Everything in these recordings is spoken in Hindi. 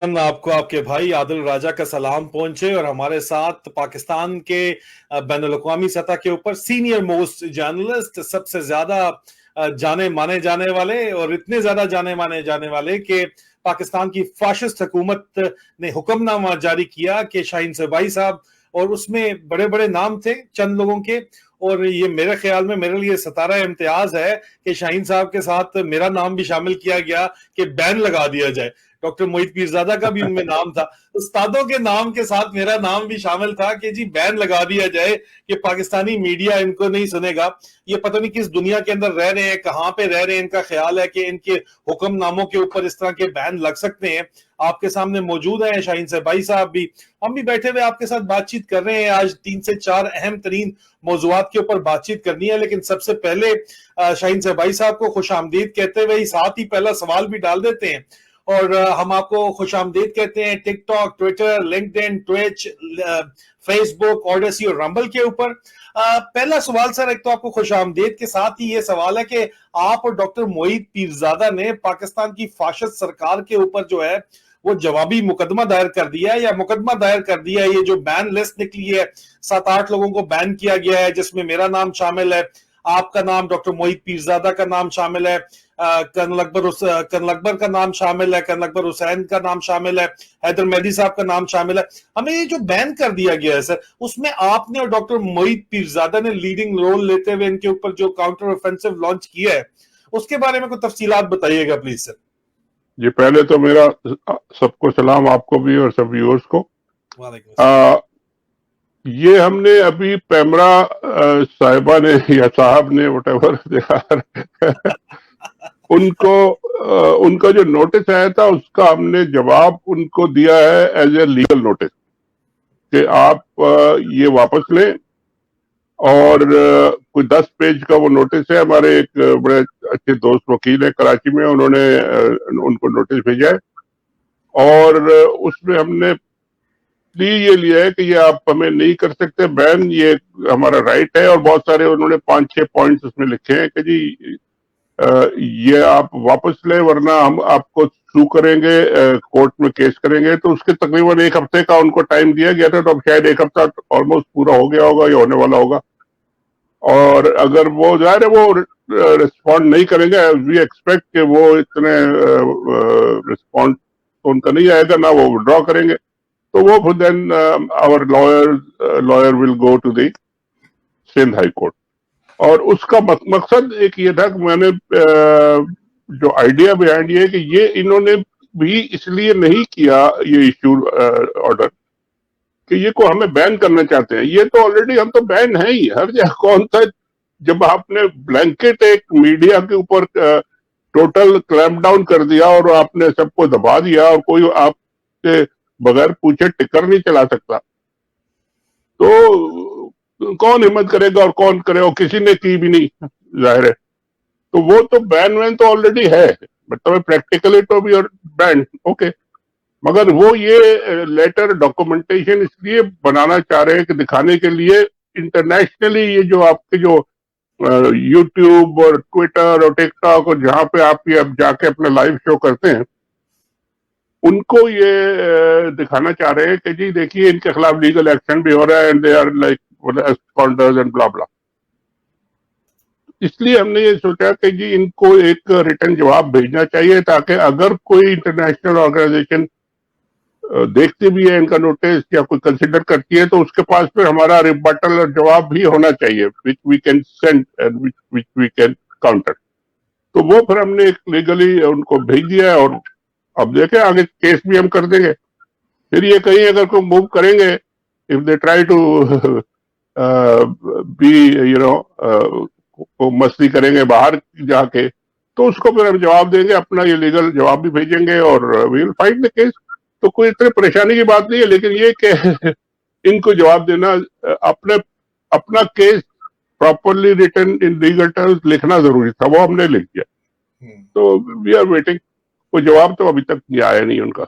आपको आपके भाई आदिल राजा का सलाम पहुंचे और हमारे साथ पाकिस्तान के बैनुल-अक़वामी सतह के ऊपर सीनियर मोस्ट जर्नलिस्ट, सबसे ज्यादा जाने माने जाने वाले और इतने ज्यादा जाने माने जाने वाले कि पाकिस्तान की फाशिस्ट हुकूमत ने हुक्मनामा जारी किया कि शाहीन शहबाई साहब, और उसमें बड़े बड़े नाम थे चंद लोगों के, और ये मेरे ख्याल में मेरे लिए सतारा इम्तियाज है कि शाहीन साहब के साथ मेरा नाम भी शामिल किया गया कि बैन लगा दिया जाए। डॉक्टर मोहित पीरजादा का भी उनमें नाम था, उस्तादों के नाम के साथ मेरा नाम भी शामिल था कि जी बैन लगा दिया जाए कि पाकिस्तानी मीडिया इनको नहीं सुनेगा। ये पता नहीं किस दुनिया के अंदर रह रहे हैं, कहां पे रह रहे हैं, इनका ख्याल है कि इनके हुक्मनामों के ऊपर इस तरह के बैन लग सकते हैं। आपके सामने मौजूद है शाहीन शहबाई साहब भी, हम भी बैठे हुए आपके साथ बातचीत कर रहे हैं। आज 3 से 4 अहम तरीन मौजूआत के ऊपर बातचीत करनी है, लेकिन सबसे पहले शाहीन शहबाई साहब को खुश आमदीद कहते हुए साथ ही पहला सवाल भी डाल देते हैं। और हम आपको खुश आमदीद कहते हैं TikTok, Twitter, LinkedIn, Twitch, Facebook, Odysee और रंबल के ऊपर। पहला सवाल सर, एक तो आपको खुश आमदीद के साथ ही ये सवाल है कि आप और डॉक्टर मोहित पीरजादा ने पाकिस्तान की फाशिस्ट सरकार के ऊपर जो है वो जवाबी मुकदमा दायर कर दिया है, या मुकदमा दायर कर दिया है। ये जो बैन लिस्ट निकली है, 7-8 लोगों को बैन किया गया है, जिसमें मेरा नाम शामिल है, आपका नाम, डॉक्टर मोहित पीरजादा का नाम शामिल है, कर्नल अकबर का नाम शामिल है, कर्नल अकबर हुसैन का नाम शामिल है, हैदर मेहदी साहब का नाम शामिल है। हमें ये जो बैन कर दिया गया है सर, उसमें आपने और डॉक्टर मोहित पीरजादा ने लीडिंग रोल लेते हुए इनके ऊपर जो काउंटर ऑफेंसिव लॉन्च किया है, उसके बारे में कुछ तफसीलात बताइएगा प्लीज सर। जी, पहले तो मेरा सबको सलाम, आपको भी और सब व्यूअर्स को। ये हमने अभी पैमरा साहिबा ने या साहब ने व्हाटएवर उनको उनका जो नोटिस आया था उसका हमने जवाब उनको दिया है एज ए लीगल नोटिस कि आप ये वापस लें। और कोई 10 पेज का वो नोटिस है। हमारे एक बड़े अच्छे दोस्त वकील है कराची में, उन्होंने उनको नोटिस भेजा है और उसमें हमने ये लिया है कि ये आप हमें नहीं कर सकते बैन, ये हमारा राइट है। और बहुत सारे उन्होंने 5-6 पॉइंट्स उसमें लिखे हैं कि जी ये आप वापस लें वरना हम आपको सू करेंगे, कोर्ट में केस करेंगे। तो उसके तकरीबन 1 हफ्ते का उनको टाइम दिया गया था, तो अब शायद 1 हफ्ता ऑलमोस्ट पूरा हो गया होगा या होने वाला होगा। और अगर वो जाहिर है वो रिस्पॉन्ड नहीं करेंगे, वी एक्सपेक्ट कि वो इतने रिस्पॉन्ड तो उनका नहीं आएगा, ना वो विड्रॉ करेंगे। तो वो फिर then our lawyer will go to the Sindh High Court. और उसका मकसद एक ये था कि मैंने जो आइडिया बिहाइंड ये है कि ये इन्होंने भी इसलिए नहीं किया ये इश्यू ऑर्डर कि ये को हमें बैन करना चाहते हैं। ये तो ऑलरेडी हम तो बैन है ही हर जगह। कौन सा, जब आपने ब्लैंकेट एक मीडिया के ऊपर टोटल क्लैम्प डाउन कर दिया और आपने सबको दबा दिया और कोई आपसे बगैर पूछे टिकर नहीं चला सकता, तो कौन हिम्मत करेगा और कौन करे, और किसी ने की भी नहीं जाहिर है। तो वो तो बैन वैन तो ऑलरेडी है, मतलब प्रैक्टिकली तो भी और बैन ओके। मगर वो ये लेटर डॉक्यूमेंटेशन इसलिए बनाना चाह रहे हैं कि दिखाने के लिए इंटरनेशनली ये जो आपके जो यूट्यूब और ट्विटर और टिकटॉक और जहां पे आप ये अब जाके अपना लाइव शो करते हैं, उनको ये दिखाना चाह रहे हैं कि जी देखिए इनके खिलाफ लीगल एक्शन भी हो रहा है एंड दे आर लाइक कॉन्डर्स एंड ब्ला ब्ला। इसलिए हमने ये सोचा कि जी इनको एक रिटर्न जवाब भेजना चाहिए, ताकि अगर कोई इंटरनेशनल ऑर्गेनाइजेशन देखती भी है इनका नोटिस या कोई कंसिडर करती है, तो उसके पास फिर हमारा रिबटल और जवाब भी होना चाहिए, which we can send and which we can counter. तो वो फिर हमने एक लीगली उनको भेज दिया है और अब देखें आगे केस भी हम कर देंगे। फिर ये कहीं अगर कोई मूव करेंगे, if they try to be you know मस्ती करेंगे बाहर जाके, तो उसको फिर हम जवाब देंगे, अपना ये लीगल जवाब भी भेजेंगे और we will fight the case. तो कोई इतनी परेशानी की बात नहीं है, लेकिन ये कि इनको जवाब देना, अपने अपना case properly written in legal terms लिखना जरूरी था, वो हमने लिख दिया। तो वी आर वेटिंग, कोई जवाब तो अभी तक आया नहीं उनका।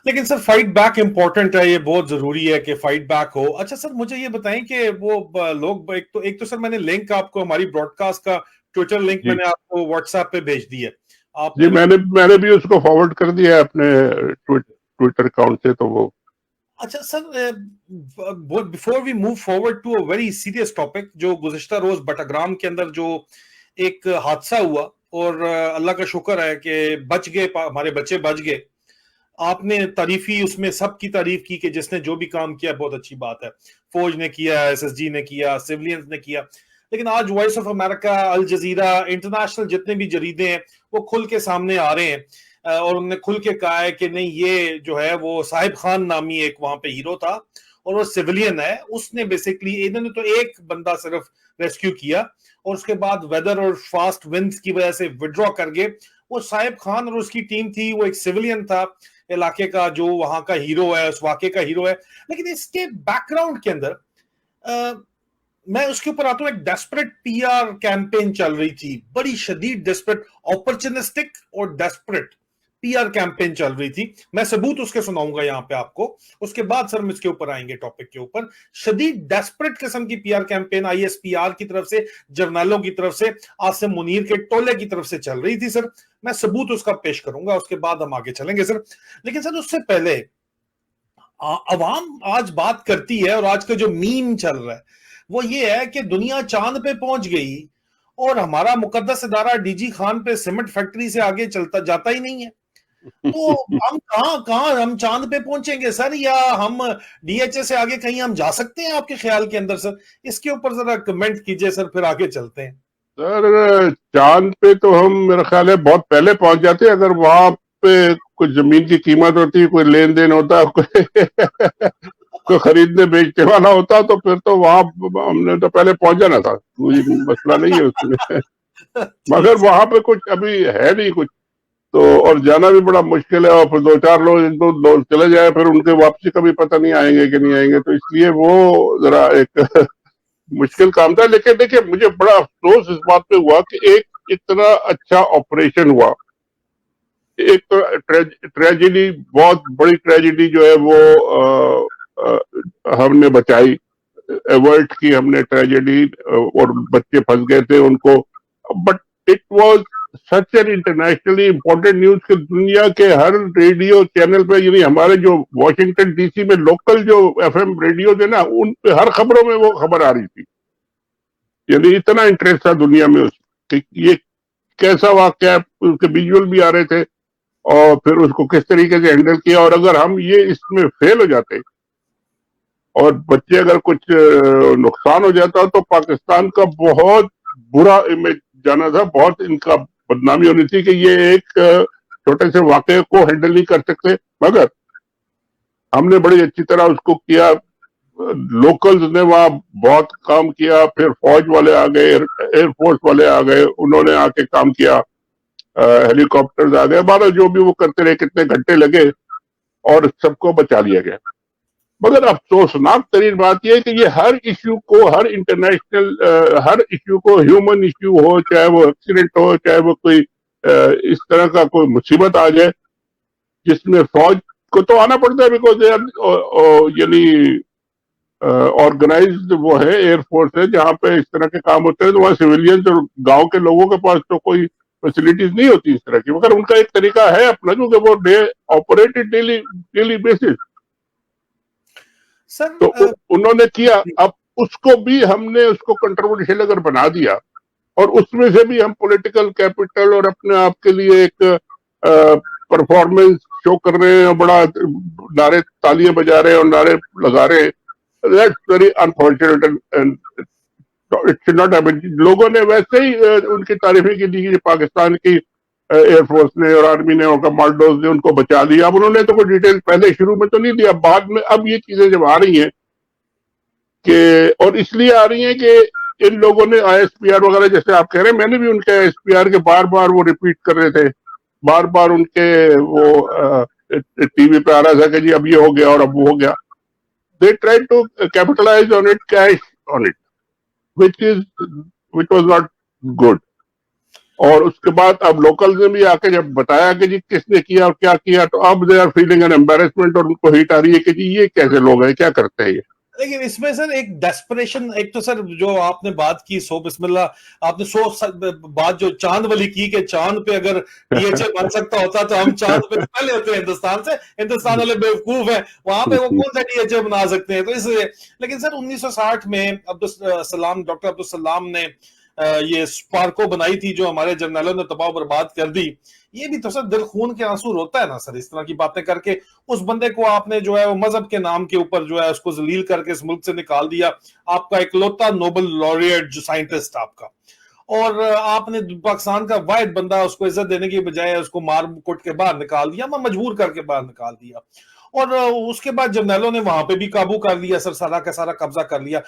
लेकिन सर फाइट बैक इंपॉर्टेंट है, ये बहुत जरूरी है कि फाइट बैक हो। अच्छा सर मुझे ये बताएं कि वो लोग, एक तो सर मैंने लिंक आपको हमारी ब्रॉडकास्ट का ट्विटर लिंक मैंने आपको व्हाट्सएप पे भेज दी है, जी, आपने मैंने भी उसको फॉरवर्ड कर दिया है अपने ट्विटर अकाउंट से, तो वो अच्छा sir, before we move forward to a very serious topic, जो गुज़िश्ता रोज बटाग्राम के अंदर जो एक हादसा हुआ, और अल्लाह का शुक्र है कि बच गए, हमारे बच्चे बच गए। आपने तारीफी उसमें सबकी तारीफ की कि जिसने जो भी काम किया बहुत अच्छी बात है, फौज ने किया, एसएसजी ने किया, सिविलियंस ने किया। लेकिन आज Voice of America, Al Jazeera, International जितने भी जरीदे हैं वो खुल के सामने आ रहे हैं, और उन्होंने खुल के कहा है कि नहीं, ये जो है वो साहिब खान नामी एक वहां पे हीरो था और वो सिविलियन है, उसने बेसिकली, इन्होंने तो एक बंदा सिर्फ रेस्क्यू किया और उसके बाद वेदर और फास्ट विंड्स की वजह से विड्रॉ कर गए। वो साहिब खान और उसकी टीम थी, वो एक सिविलियन था इलाके का, जो वहां का हीरो है, उस वाक़े का हीरो है। लेकिन इसके बैकग्राउंड के अंदर मैं उसके ऊपर आता हूं, एक डेस्परेट पीआर कैंपेन चल रही थी, बड़ी शदीद डेस्परेट, ऑपर्चुनिस्टिक और डेस्परेट पीआर कैंपेन चल रही थी। मैं सबूत उसके सुनाऊंगा यहां पे आपको, उसके बाद सर हम इसके ऊपर आएंगे, टॉपिक के ऊपर। शदीद डेस्परेट किस्म की पीआर कैंपेन आईएसपीआर की तरफ से, जर्नलों की तरफ से, आसिम मुनीर के टोले की तरफ से चल रही थी सर। मैं सबूत उसका पेश करूंगा, उसके बाद हम आगे चलेंगे सर। लेकिन सर उससे पहले अवाम आज बात करती है, और आज का जो मीम चल रहा है वो ये है कि दुनिया चांद पे पहुंच गई और हमारा मुकद्दस इदारा डीजी खान पे सीमेंट फैक्ट्री से आगे चलता जाता ही नहीं है। तो हम कहां कहां हम चांद पे पहुंचेंगे सर, या हम डीएचए से आगे कहीं हम जा सकते हैं आपके ख्याल के अंदर सर? इसके ऊपर जरा कमेंट कीजिए सर, फिर आगे चलते हैं। सर, चांद पे तो हम मेरा ख्याल है बहुत पहले पहुंच जाते, अगर वहां पे कुछ जमीन की कीमत होती, कोई लेन देन होता, कोई खरीदने बेचने वाला होता, तो फिर तो वहां हमने तो पहले पहुंच जाना था, कोई मसला नहीं है उसमें। मगर ठीक सर। वहां पे कुछ अभी है नहीं कुछ, तो और जाना भी बड़ा मुश्किल है, और फिर दो चार लोग, एक दो लोग चले जाए, फिर उनके वापसी का भी पता नहीं आएंगे कि नहीं आएंगे, तो इसलिए वो जरा एक मुश्किल काम था। लेकिन देखिए, मुझे बड़ा अफसोस इस बात पे हुआ कि एक इतना अच्छा ऑपरेशन हुआ, एक तो ट्रेजेडी, बहुत बड़ी ट्रेजेडी जो है वो हमने बचाई, अवॉइड की हमने ट्रेजेडी, और बच्चे फंस गए थे उनको। But it was such an internationally important news कि दुनिया के हर रेडियो चैनल पे, यानी हमारे जो वॉशिंगटन डीसी में लोकल जो एफएम रेडियो थे ना, उन पे हर खबरों में वो खबर आ रही थी। यानी इतना इंटरेस्ट था दुनिया में कि ये कैसा वाकया है, उसके विजुअल भी आ रहे थे, और फिर उसको किस तरीके से हैंडल किया। और अगर हम ये इसमें फेल हो जाते और बच्चे अगर कुछ नुकसान हो जाता, तो पाकिस्तान का बहुत बुरा इमेज जाना था, बहुत इनका बदनामी होनी थी कि ये एक छोटे से वाकये को हैंडल नहीं कर सकते। मगर हमने बड़ी अच्छी तरह उसको किया, लोकल्स ने वहां बहुत काम किया, फिर फौज वाले आ गए, एयरफोर्स वाले आ गए, उन्होंने आके काम किया, हेलीकॉप्टर्स आ गए, बारह जो भी वो करते रहे, कितने घंटे लगे, और सबको बचा लिया गया। मगर अफसोसनाक तरीन बात यह है कि ये हर इश्यू को, हर इंटरनेशनल हर इश्यू को, ह्यूमन इश्यू हो, चाहे वो एक्सीडेंट हो, चाहे वो कोई इस तरह का कोई मुसीबत आ जाए, जिसमें फौज को तो आना पड़ता है, बिकॉज यानी ऑर्गेनाइज्ड वो है, एयरफोर्स है, जहां पे इस तरह के काम होते हैं, तो वहां सिविलियंस और गांव के लोगों के पास तो कोई फैसिलिटीज नहीं होती इस तरह की। मगर उनका एक तरीका है अपना, जो कि वो day operated daily basis, sir तो उन्होंने किया। अब उसको भी हमने उसको कंट्रोवर्शियल अगर बना दिया, और उसमें से भी हम पॉलिटिकल कैपिटल और अपने आप के लिए एक परफॉर्मेंस शो कर रहे हैं, बड़ा नारे, तालियां बजा रहे हैं और नारे लगा रहे हैं, that's very unfortunate and it should not happen. लोगों ने वैसे ही उनकी तारीफें की थी, पाकिस्तान की एयरफोर्स ने और आर्मी ने और कमांडोज ने उनको बचा लिया। अब उन्होंने तो कोई डिटेल पहले शुरू में तो नहीं दिया, बाद में अब ये चीजें जब आ रही हैं कि, और इसलिए आ रही हैं कि इन लोगों ने आईएसपीआर वगैरह, जैसे आप कह रहे हैं, मैंने भी उनके आईएसपीआर के बार बार वो रिपीट कर रहे थे, बार बार उनके वो टीवी पे आ रहा था कि जी अब ये हो गया और अब वो हो गया। They try to capitalise on it, cash on it, which was not good। और उसके बाद अब लोकल ने भी आके जब बताया कि जी किसने किया और क्या किया, तो अब they are feeling an embarrassment, और उनको हिट आ रही है कि जी ये कैसे लोग हैं, क्या करते हैं ये। लेकिन इसमें सर एक डेस्परेशन, एक तो सर जो आपने बात की सो बिस्मिल्लाह, आपने बात जो चांद वाली की कि चांद पे अगर डीएचए बन सकता होता तो हम चांद पे तो पहले होते हैं हिंदुस्तान से, हिंदुस्तान वाले बेवकूफ है, वहां पे वो कौन सा डीएचए बना सकते हैं, तो इसलिए। लेकिन सर 1960 में अब्दुल सलाम, डॉक्टर अब्दुल सलाम ने ये स्पार्को बनाई थी जो हमारे जर्नलों ने तबाह बर्बाद कर दी। ये भी तो सर दिल खून के आंसू रोता है ना सर, इस तरह की बातें करके। उस बंदे को आपने जो है वो मजहब के नाम के ऊपर जो है उसको जलील करके इस मुल्क से निकाल दिया, आपका इकलौता नोबल लॉरियट जो साइंटिस्ट आपका, और आपने पाकिस्तान का वाहिद बंदा उसको इज्जत देने की बजाय उसको मार कुट के बाहर निकाल दिया, मजबूर करके बाहर निकाल दिया। और उसके बाद जर्नैलों ने वहां पे भी काबू कर लिया सर, सारा का सारा कब्जा कर लिया।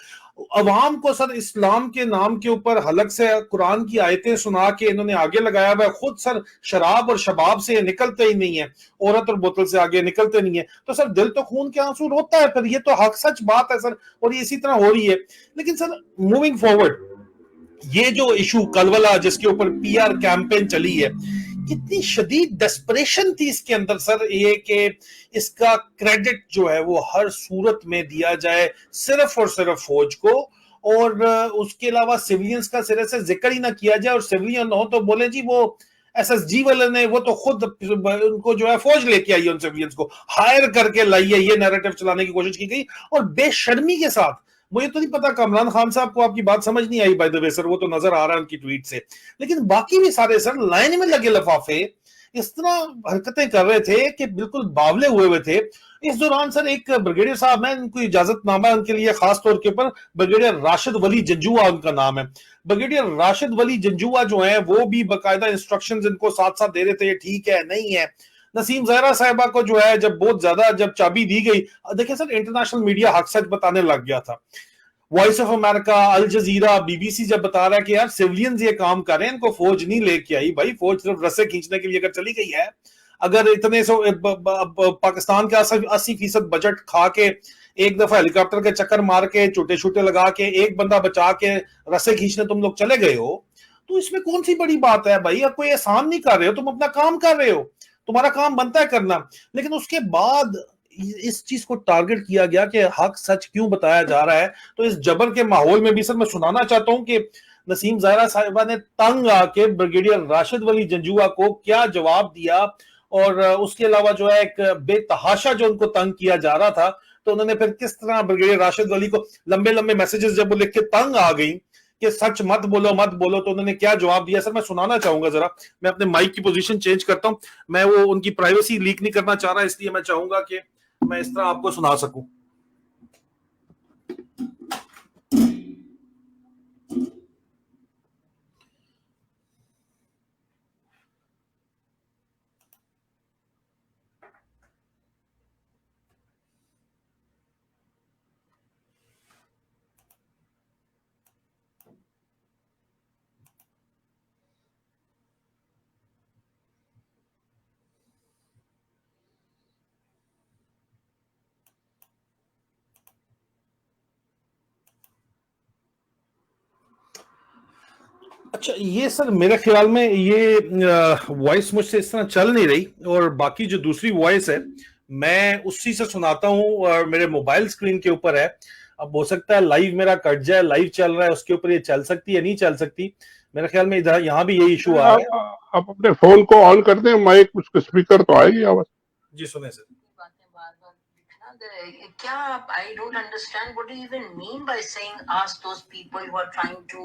अवाम को सर इस्लाम के नाम के ऊपर हलक से कुरान की आयतें सुना के इन्होंने आगे लगाया हुआ है, खुद सर शराब और शबाब से निकलते ही नहीं है, औरत और बोतल से आगे निकलते नहीं है, तो सर दिल तो खून के आंसू रोता है फिर, ये तो हक सच बात है सर, और ये इसी तरह हो रही है। लेकिन सर मूविंग फॉरवर्ड, ये जो इशू कलवला जिसके ऊपर पीआर कैंपेन चली है, कितनी शदीद डेस्परेशन थी इसके अंदर सर, ये कि इसका क्रेडिट जो है वो हर सूरत में दिया जाए सिर्फ और सिर्फ फौज को, और उसके अलावा सिविलियंस का सिरे से जिक्र ही ना किया जाए, और सिविलियन हो तो बोले जी वो एसएसजी वाले ने, वो तो खुद उनको जो है फौज लेके आई है, उन सिविलियंस को हायर करके लाई है, ये नैरेटिव चलाने की कोशिश की गई, और बेशर्मी के साथ। मुझे तो नहीं पता कमरान खान साहब को आपकी बात समझ नहीं आई बाय द वे सर, वो तो नजर आ रहा है उनकी ट्वीट से, लेकिन बाकी भी सारे सर लाइन में लगे लफाफे इस तरह हरकतें कर रहे थे कि बिल्कुल बावले हुए हुए थे। इस दौरान सर एक ब्रिगेडियर साहब है, उनको इजाजतनामा है उनके लिए खास तौर के ऊपर, ब्रिगेडियर राशिद वली जंजुआ उनका नाम है। ब्रिगेडियर राशिद वली जंजुआ जो है वो भी बाकायदा इंस्ट्रक्शंस इनको साथ साथ दे रहे थे, ठीक है नहीं है। नसीम जहरा साहिबा को जो है जब बहुत ज्यादा जब चाबी दी गई, देखिए सर इंटरनेशनल मीडिया हक सच बताने लग गया था, Voice of America, Al Jazeera, BBC जब बता रहा है कि यार सिविलियंस ये काम कर रहे हैं, इनको फौज नहीं लेके आई, भाई फौज सिर्फ रस्से खींचने के लिए अगर चली गई है, अगर इतने सो पाकिस्तान का 80% बजट खा के एक दफा हेलीकॉप्टर के चक्कर मार के छोटे छोटे लगा के एक बंदा बचा के रस्से खींचने तुम लोग चले गए हो, तो इसमें कौन सी बड़ी बात है भाई, अब कोई एहसान नहीं कर रहे हो, तुम अपना काम कर रहे हो, तुम्हारा काम बनता है करना। लेकिन उसके बाद इस चीज को टारगेट किया गया कि हक सच क्यों बताया जा रहा है, तो इस जबर के माहौल में भी सर मैं सुनाना चाहता हूं कि नसीम जहरा साहिबा ने तंग आके ब्रिगेडियर राशिद वली जंजुआ को क्या जवाब दिया, और उसके अलावा जो है एक बेतहाशा जो उनको तंग किया जा रहा था, तो उन्होंने फिर किस तरह ब्रिगेडियर राशिद वली को लंबे लंबे मैसेजेस जब वो लिख के तंग आ गई कि सच मत बोलो मत बोलो, तो उन्होंने क्या जवाब दिया सर मैं सुनाना चाहूंगा जरा। मैं अपने माइक की पोजीशन चेंज करता हूं, मैं वो उनकी प्राइवेसी लीक नहीं करना चाह रहा, इसलिए मैं चाहूंगा कि मैं इस तरह आपको सुना सकूं। अच्छा ये सर मेरे ख्याल में ये वॉइस मुझसे इस तरह चल नहीं रही, और बाकी जो दूसरी वॉइस है मैं उसी से सुनाता हूँ, और मेरे मोबाइल स्क्रीन के ऊपर है। अब हो सकता है लाइव मेरा कट जाए, लाइव चल रहा है उसके ऊपर ये चल सकती है नहीं चल सकती, मेरे ख्याल में इधर यहाँ भी यही इशू आ रहा है। आप अपने फोन को ऑन कर दें, माइक उसका स्पीकर तो आएगी आवाज। जी सुने सर। क्या आप, I don't understand what do you even mean by saying ask those people who are trying to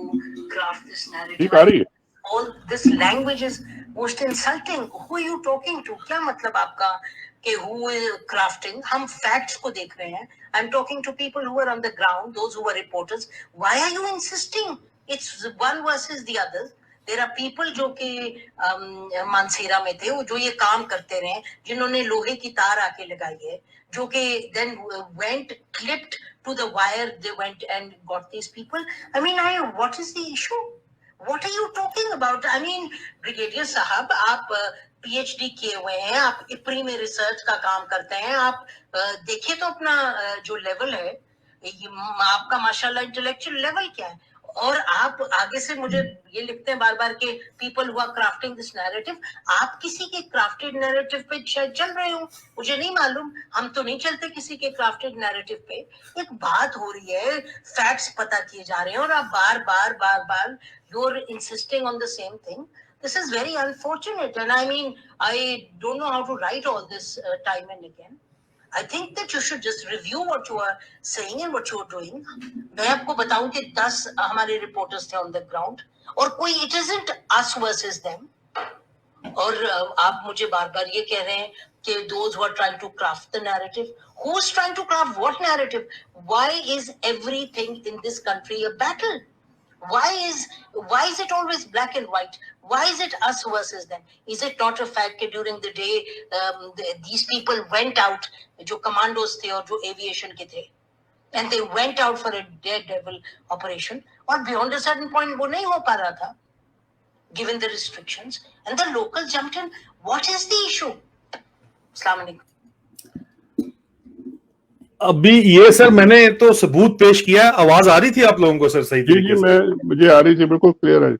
craft this narrative. ठीक आ रही है? All this language is most insulting. Who are you talking to? क्या मतलब आपका कि who is crafting? हम facts को देख रहे हैं. I'm talking to people who are on the ground, those who are reporters. Why are you insisting? It's one versus the other. There are people जो कि मानसेरा में थे, जो ये काम करते रहे, जिन्होंने लोहे की तार आके लगाई है, जो कि then went clipped to the wire, they went and got these people. I mean, what is the issue? What are you talking about? I mean, brigadier साहब, आप पीएचडी किए हुए हैं, आप इप्री में रिसर्च का काम करते हैं, आप देखिए तो अपना जो लेवल है, आपका माशाल्लाह इंटेलेक्चुअल लेवल क्या है, और आप आगे से मुझे ये लिखते हैं बार बार के people who are crafting this narrative, आप किसी के क्राफ्टेड नैरेटिव पे शायद चल रहे हो, मुझे नहीं मालूम, हम तो नहीं चलते किसी के क्राफ्टेड नैरेटिव पे। एक बात हो रही है, फैक्ट्स पता किए जा रहे हैं और आप बार बार you are insisting on the same thing. This is very unfortunate, and I mean, I don't know how to write all this time and again. I think that you should just review what you are saying and what you are doing. मैं आपको बताऊं कि 10 हमारे रिपोर्टर्स थे on the ground और कोई it isn't us versus them. और आप मुझे बार बार ये कह रहे हैं कि those who are trying to craft the narrative, who's trying to craft what narrative? Why is everything in this country a battle? Why is it always black and white? Why is it us versus them? Is it not a fact that during the day these people went out, जो commandos थे और जो aviation के थे, and they went out for a daredevil operation, और beyond a certain point वो नहीं हो पा रहा था, given the restrictions, and the local jumped in. What is the issue? Assalamu alaikum. अभी ये सर मैंने तो सबूत पेश किया, आवाज आ रही थी आप लोगों को सर सही तरीके से? मुझे आ रही थी, बिल्कुल क्लियर है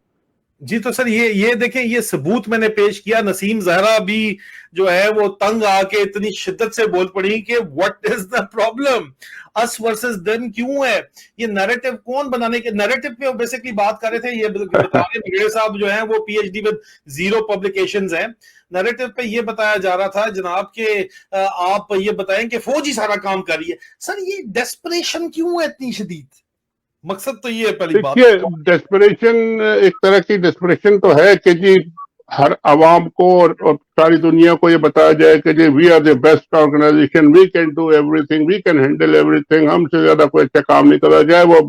जी। तो सर ये देखें, ये सबूत मैंने पेश किया। नसीम जहरा भी जो है वो तंग आके इतनी शिद्दत से बोल पड़ी कि what is the problem, us versus them क्यों है, ये नैरेटिव कौन बनाने के, नैरेटिव पे बेसिकली बात कर रहे थे। ये बता रहे भिड़े साहब जो हैं वो पीएचडी विद 0 पब्लिकेशंस हैं। नैरेटिव पे ये बताया जा रहा था जनाब के आप ये बताएं कि फौज ही सारा काम कर रही है। सर ये डेस्परेशन क्यों है इतनी शदीद? मकसद तो ये है पहली बात। डेस्परेशन एक तरह की डेस्परेशन तो है कि जी हर आवाम को और सारी दुनिया को ये बताया जाए कि जी we are the best organization, we can do everything, we can handle everything, हमसे ज्यादा कोई अच्छा काम नहीं करा जाए, वो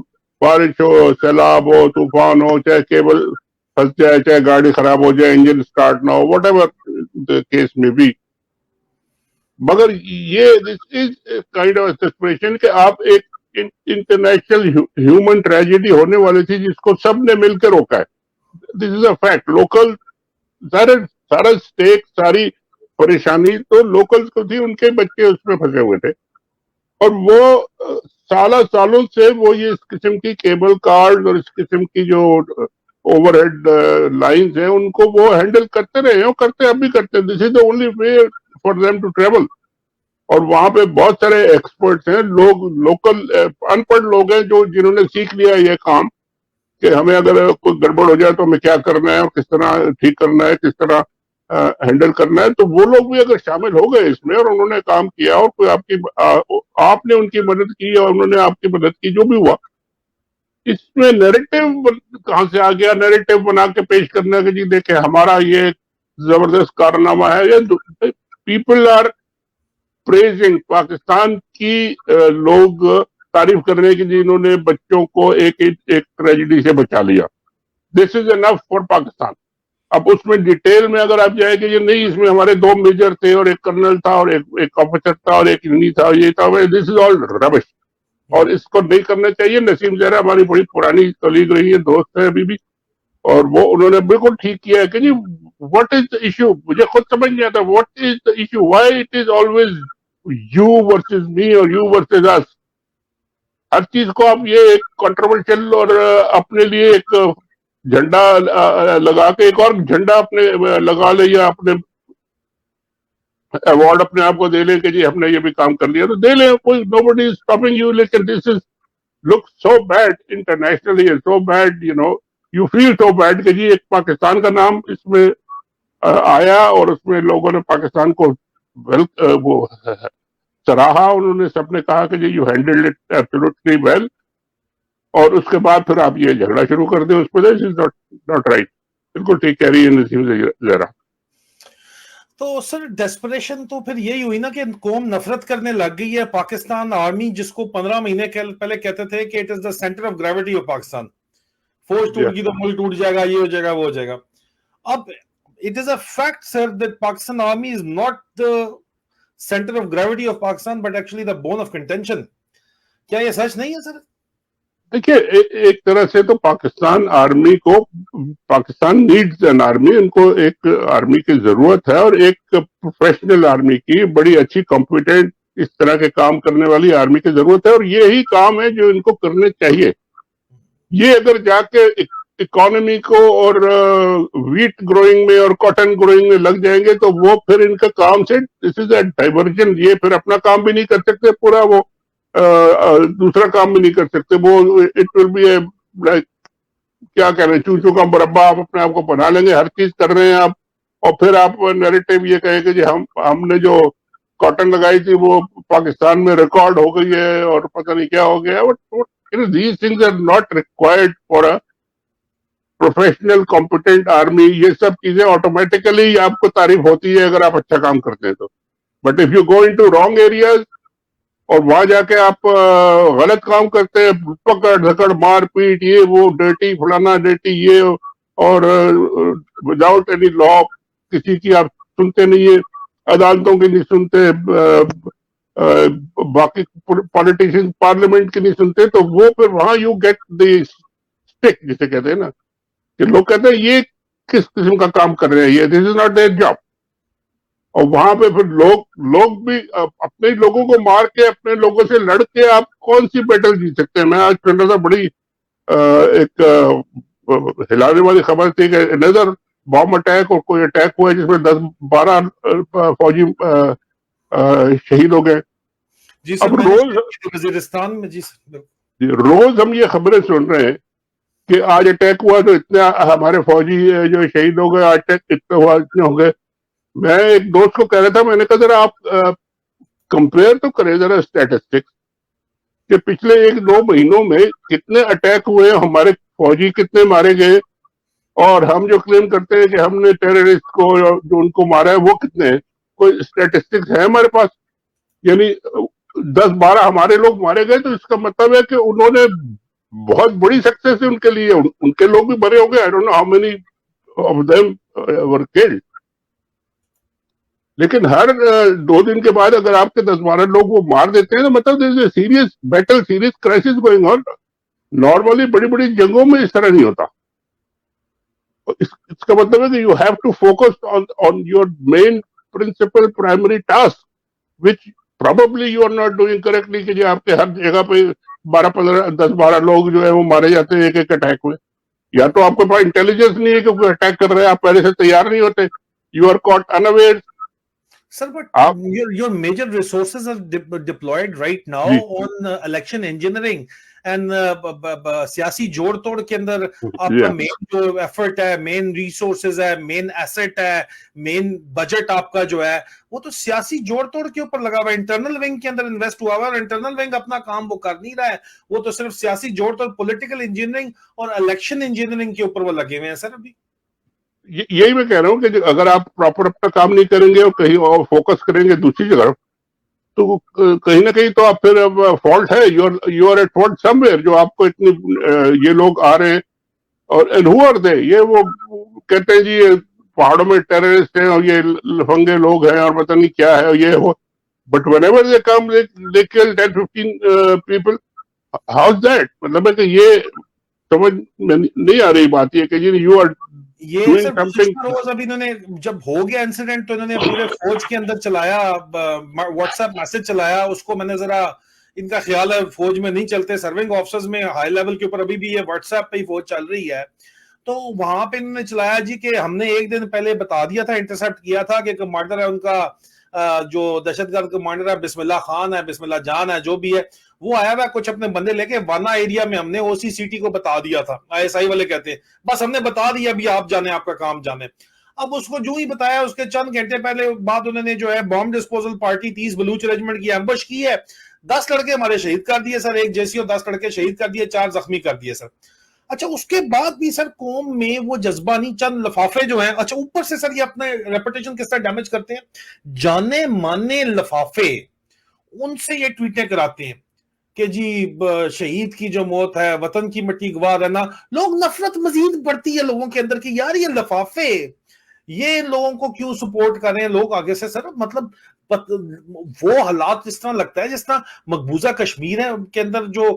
बारिश हो, सैलाब हो, तूफान हो, चाहे केबल फंस जाए, चाहे गाड़ी खराब हो जाए, इंजन स्टार्ट ना हो, वट एवर द केस में भी। मगर ये this is kind of desperation कि आप एक इंटरनेशनल ह्यूमन ट्रेजेडी होने वाली थी जिसको सबने मिलकर रोका है। This is a fact. Local सारा स्टेक, सारी परेशानी तो लोकल्स को थी, उनके बच्चे उसमें फंसे हुए थे और वो सालों से वो ये इस किस्म की केबल कार्ड और इस किस्म की जो ओवरहेड लाइंस हैं उनको वो हैंडल करते रहे और करते अब भी करते। This is the only way for them to travel. और वहां पे बहुत सारे एक्सपर्ट्स हैं, लोग लोकल अनपढ़ लोग हैं जो जिन्होंने सीख लिया ये काम कि हमें अगर कोई गड़बड़ हो जाए तो हमें क्या करना है और किस तरह ठीक करना है, किस तरह हैंडल करना है। तो वो लोग भी अगर शामिल हो गए इसमें और उन्होंने काम किया और कोई आपने उनकी मदद की और उन्होंने आपकी मदद की, जो भी हुआ, इसमें नैरेटिव कहां से आ गया? नैरेटिव बना के पेश करना कि जी देखे हमारा ये जबरदस्त कारनामा है। ये पीपल आर प्रेजिंग, पाकिस्तान की लोग तारीफ कर रहे हैं कि जिन्होंने बच्चों को एक ट्रेजेडी से बचा लिया। This is enough for Pakistan. अब उसमें डिटेल में अगर आप जाएंगे, ये नहीं इसमें हमारे 2 मेजर थे और एक कर्नल था और एक ऑफिसर था और एक नहीं था, ये था, दिस इज ऑल रबिश और इसको नहीं करना चाहिए। नसीम जहरा हमारी बड़ी पुरानी कलीग रही है, दोस्त है अभी भी, और वो उन्होंने बिल्कुल ठीक किया है कि जी व्हाट इज द इशू। मुझे खुद समझ नहीं आता what is the issue, why it is always you versus me और यू वर्सेस अस। हर चीज को आप ये एक कंट्रोवर्शियल और अपने लिए एक झंडा लगा के एक और झंडा अपने लगा ले या अपने अवार्ड अपने आप को दे ले कि जी हमने ये भी काम कर लिया, तो दे ले, कोई नोबडी इज स्टॉपिंग यू। लेकिन this is look so bad internationally, so bad, you know, you feel so bad कि जी एक पाकिस्तान का नाम इसमें आया और उसमें लोगों ने पाकिस्तान को वो सराहा, उन्होंने सबने कहा कि जी you handled it absolutely well, और उसके बाद फिर आप ये झगड़ा शुरू कर दे उस पर। This is not right. बिल्कुल ठीक कह रही है नसीम जहरा। तो सर डेस्परेशन तो फिर यही हुई ना कि कौम नफरत करने लग गई है। पाकिस्तान आर्मी जिसको 15 महीने पहले कहते थे कि it is the centre of gravity of Pakistan, फौज टूट गई तो मुल्क टूट जाएगा, ये हो जाएगा, वो हो जाएगा। अब it is a fact sir that Pakistan army is not the centre of gravity of Pakistan but actually the bone of contention. क्या ये सच नहीं है सर? देखिए एक तरह से तो पाकिस्तान आर्मी को, पाकिस्तान नीड्स एन आर्मी, उनको एक आर्मी की जरूरत है और एक प्रोफेशनल आर्मी की, बड़ी अच्छी कॉम्पिटेंट इस तरह के काम करने वाली आर्मी की जरूरत है और यही काम है जो इनको करने चाहिए। ये अगर जाके इकोनॉमी को और व्हीट ग्रोइंग में और कॉटन ग्रोइंग में लग जाएंगे तो वो फिर इनका काम से, दिस इज अ डाइवर्जन, ये फिर अपना काम भी नहीं कर सकते पूरा, वो दूसरा काम भी नहीं कर सकते, वो इट विल बी लाइक क्या कह रहे हैं, चूचू का मुरब्बा आप अपने आप को बना लेंगे, हर चीज कर रहे हैं आप, और फिर आप नैरेटिव ये कहेंगे कि हमने जो कॉटन लगाई थी वो पाकिस्तान में रिकॉर्ड हो गई है और पता नहीं क्या हो गया। But these things are not required for a professional competent army. ये सब चीजें ऑटोमेटिकली आपको तारीफ होती है अगर आप अच्छा काम करते हैं तो। But if you go into wrong areas और वहां जाके आप गलत काम करते हैं, पकड़ धकड़ मार पीट ये वो, डर्टी फलाना डर्टी ये, और विदाउट एनी लॉ किसी की आप सुनते नहीं है, अदालतों की नहीं सुनते, बाकी पॉलिटिशियंस पार्लियामेंट की नहीं सुनते, तो वो फिर वहां यू गेट द स्टिक जिसे कहते हैं ना, कि लोग कहते हैं ये किस किस्म का काम कर रहे हैं, ये this is not their job. और वहां पे फिर लोग भी अपने लोगों को मार के, अपने लोगों से लड़ के आप कौन सी बैटल जीत सकते हैं। मैं आज सुन रहा था, बड़ी एक हिलाने वाली खबर थी कि नजर बॉम्ब अटैक और कोई अटैक हुआ है जिसमें 10-12 फौजी शहीद हो गए। जी सर, अब रोज वजीरिस्तान में, जी सर, रोज हम ये खबरें सुन रहे हैं कि आज अटैक हुआ तो इतने हमारे फौजी जो शहीद हो गए, अटैक इतने हुआ, इतने हो गए। मैं एक दोस्त को कह रहा था, मैंने कहा जरा आप कंपेयर तो करें जरा स्टैटिस्टिक्स कि पिछले 1-2 महीनों में कितने अटैक हुए, हमारे फौजी कितने मारे गए, और हम जो क्लेम करते हैं कि हमने टेररिस्ट को जो उनको मारा है वो कितने हैं। कोई स्टैटिस्टिक्स है हमारे पास? यानी 10-12 हमारे लोग मारे गए तो इसका मतलब है कि उन्होंने बहुत बड़ी सक्सेस है उनके लिए, उनके लोग भी मरे हो गए। I don't know how many of them were killed. लेकिन हर 2 दिन के बाद अगर आपके 10-12 लोग वो मार देते हैं तो मतलब there is a serious battle, serious crisis going on. Normally बड़ी बड़ी जंगों में इस तरह नहीं होता। इसका मतलब है कि you have to focus on your main principal primary task which probably you are not doing correctly, कि जो आपके हर जगह पे 10-12 लोग जो है वो मारे जाते हैं एक एक अटैक में। या तो आपके पास इंटेलिजेंस नहीं है कि कोई अटैक कर रहे हैं, आप पहले से तैयार नहीं होते, you are caught unaware. Sir, but your major resources are deployed right now on election engineering and सियासी जोड़ तोड़ के अंदर आपका मेन जो एफर्ट है, मेन रिसोर्सेज है, मेन एसेट है, मेन बजट आपका जो है वो तो सियासी जोड़ तोड़ के ऊपर लगा हुआ है, इंटरनल विंग के अंदर इन्वेस्ट हुआ हुआ है, और इंटरनल विंग अपना काम वो कर नहीं रहा है, वो तो सिर्फ सियासी जोड़ तोड़, पॉलिटिकल इंजीनियरिंग और इलेक्शन इंजीनियरिंग के ऊपर वो लगे हुए हैं सर अभी। यही मैं कह रहा हूँ कि अगर आप प्रॉपर अपना काम नहीं करेंगे और कहीं और फोकस करेंगे दूसरी जगह, तो कहीं ना कहीं तो आप फिर फॉल्ट है, you are at fault somewhere. जो आपको इतनी ये लोग आ रहे हैं, और एंड हु आर दे, ये वो कहते हैं जी ये पहाड़ों में टेररिस्ट हैं और ये लफंगे लोग हैं और पता नहीं क्या है ये हो, but whenever they come they kill 10-15 people. How is that? मतलब है कि ये समझ में नहीं आ रही बात, ये कि जी यू आर ये सर रोज अभी इन्होंने जब हो गया इंसिडेंट तो इन्होंने पूरे फौज के अंदर चलाया, व्हाट्सएप मैसेज चलाया, उसको मैंने जरा, इनका ख्याल है फौज में नहीं चलते, सर्विंग ऑफिसर्स में हाई लेवल के ऊपर अभी भी ये व्हाट्सएप पे ही फौज चल रही है। तो वहां पे इन्होंने चलाया जी कि हमने एक दिन पहले बता दिया था, इंटरसेप्ट किया था कि कमांडर है उनका, जो दहशतगर्द कमांडर है बिस्मिल्लाह खान है, बिस्मिल्लाह जान है, जो भी है, वो आया हुआ कुछ अपने बंदे लेके वाना एरिया में। हमने ओसीसीटी को बता दिया था, आईएसआई वाले कहते हैं बस हमने बता दिया अभी आप जाने, आपका काम जाने। अब उसको जो ही बताया उसके चंद घंटे पहले बाद उन्होंने जो है bomb disposal party 30 Baloch regiment की एम्बुश की है, 10 लड़के हमारे शहीद कर दिए सर, एक जेसी और 10 लड़के शहीद कर दिए, 4 जख्मी कर दिए सर। अच्छा, उसके बाद भी सर कौम में वो जज्बा नहीं, चंद लफाफे जो हैं, अच्छा ऊपर से सर ये अपने रेपुटेशन किस तरह डैमेज करते हैं, जाने माने लफाफे उनसे ये ट्वीटें कराते हैं कि जी शहीद की जो मौत है, वतन की मिट्टी गवा रहना, लोग नफरत मजीद बढ़ती है लोगों के अंदर कि यार ये लफाफे, ये लोगों को क्यों सपोर्ट कर रहे हैं लोग आगे से सर। मतलब वो हालात इस तरह लगता है जिस तरह मकबूजा कश्मीर है के अंदर जो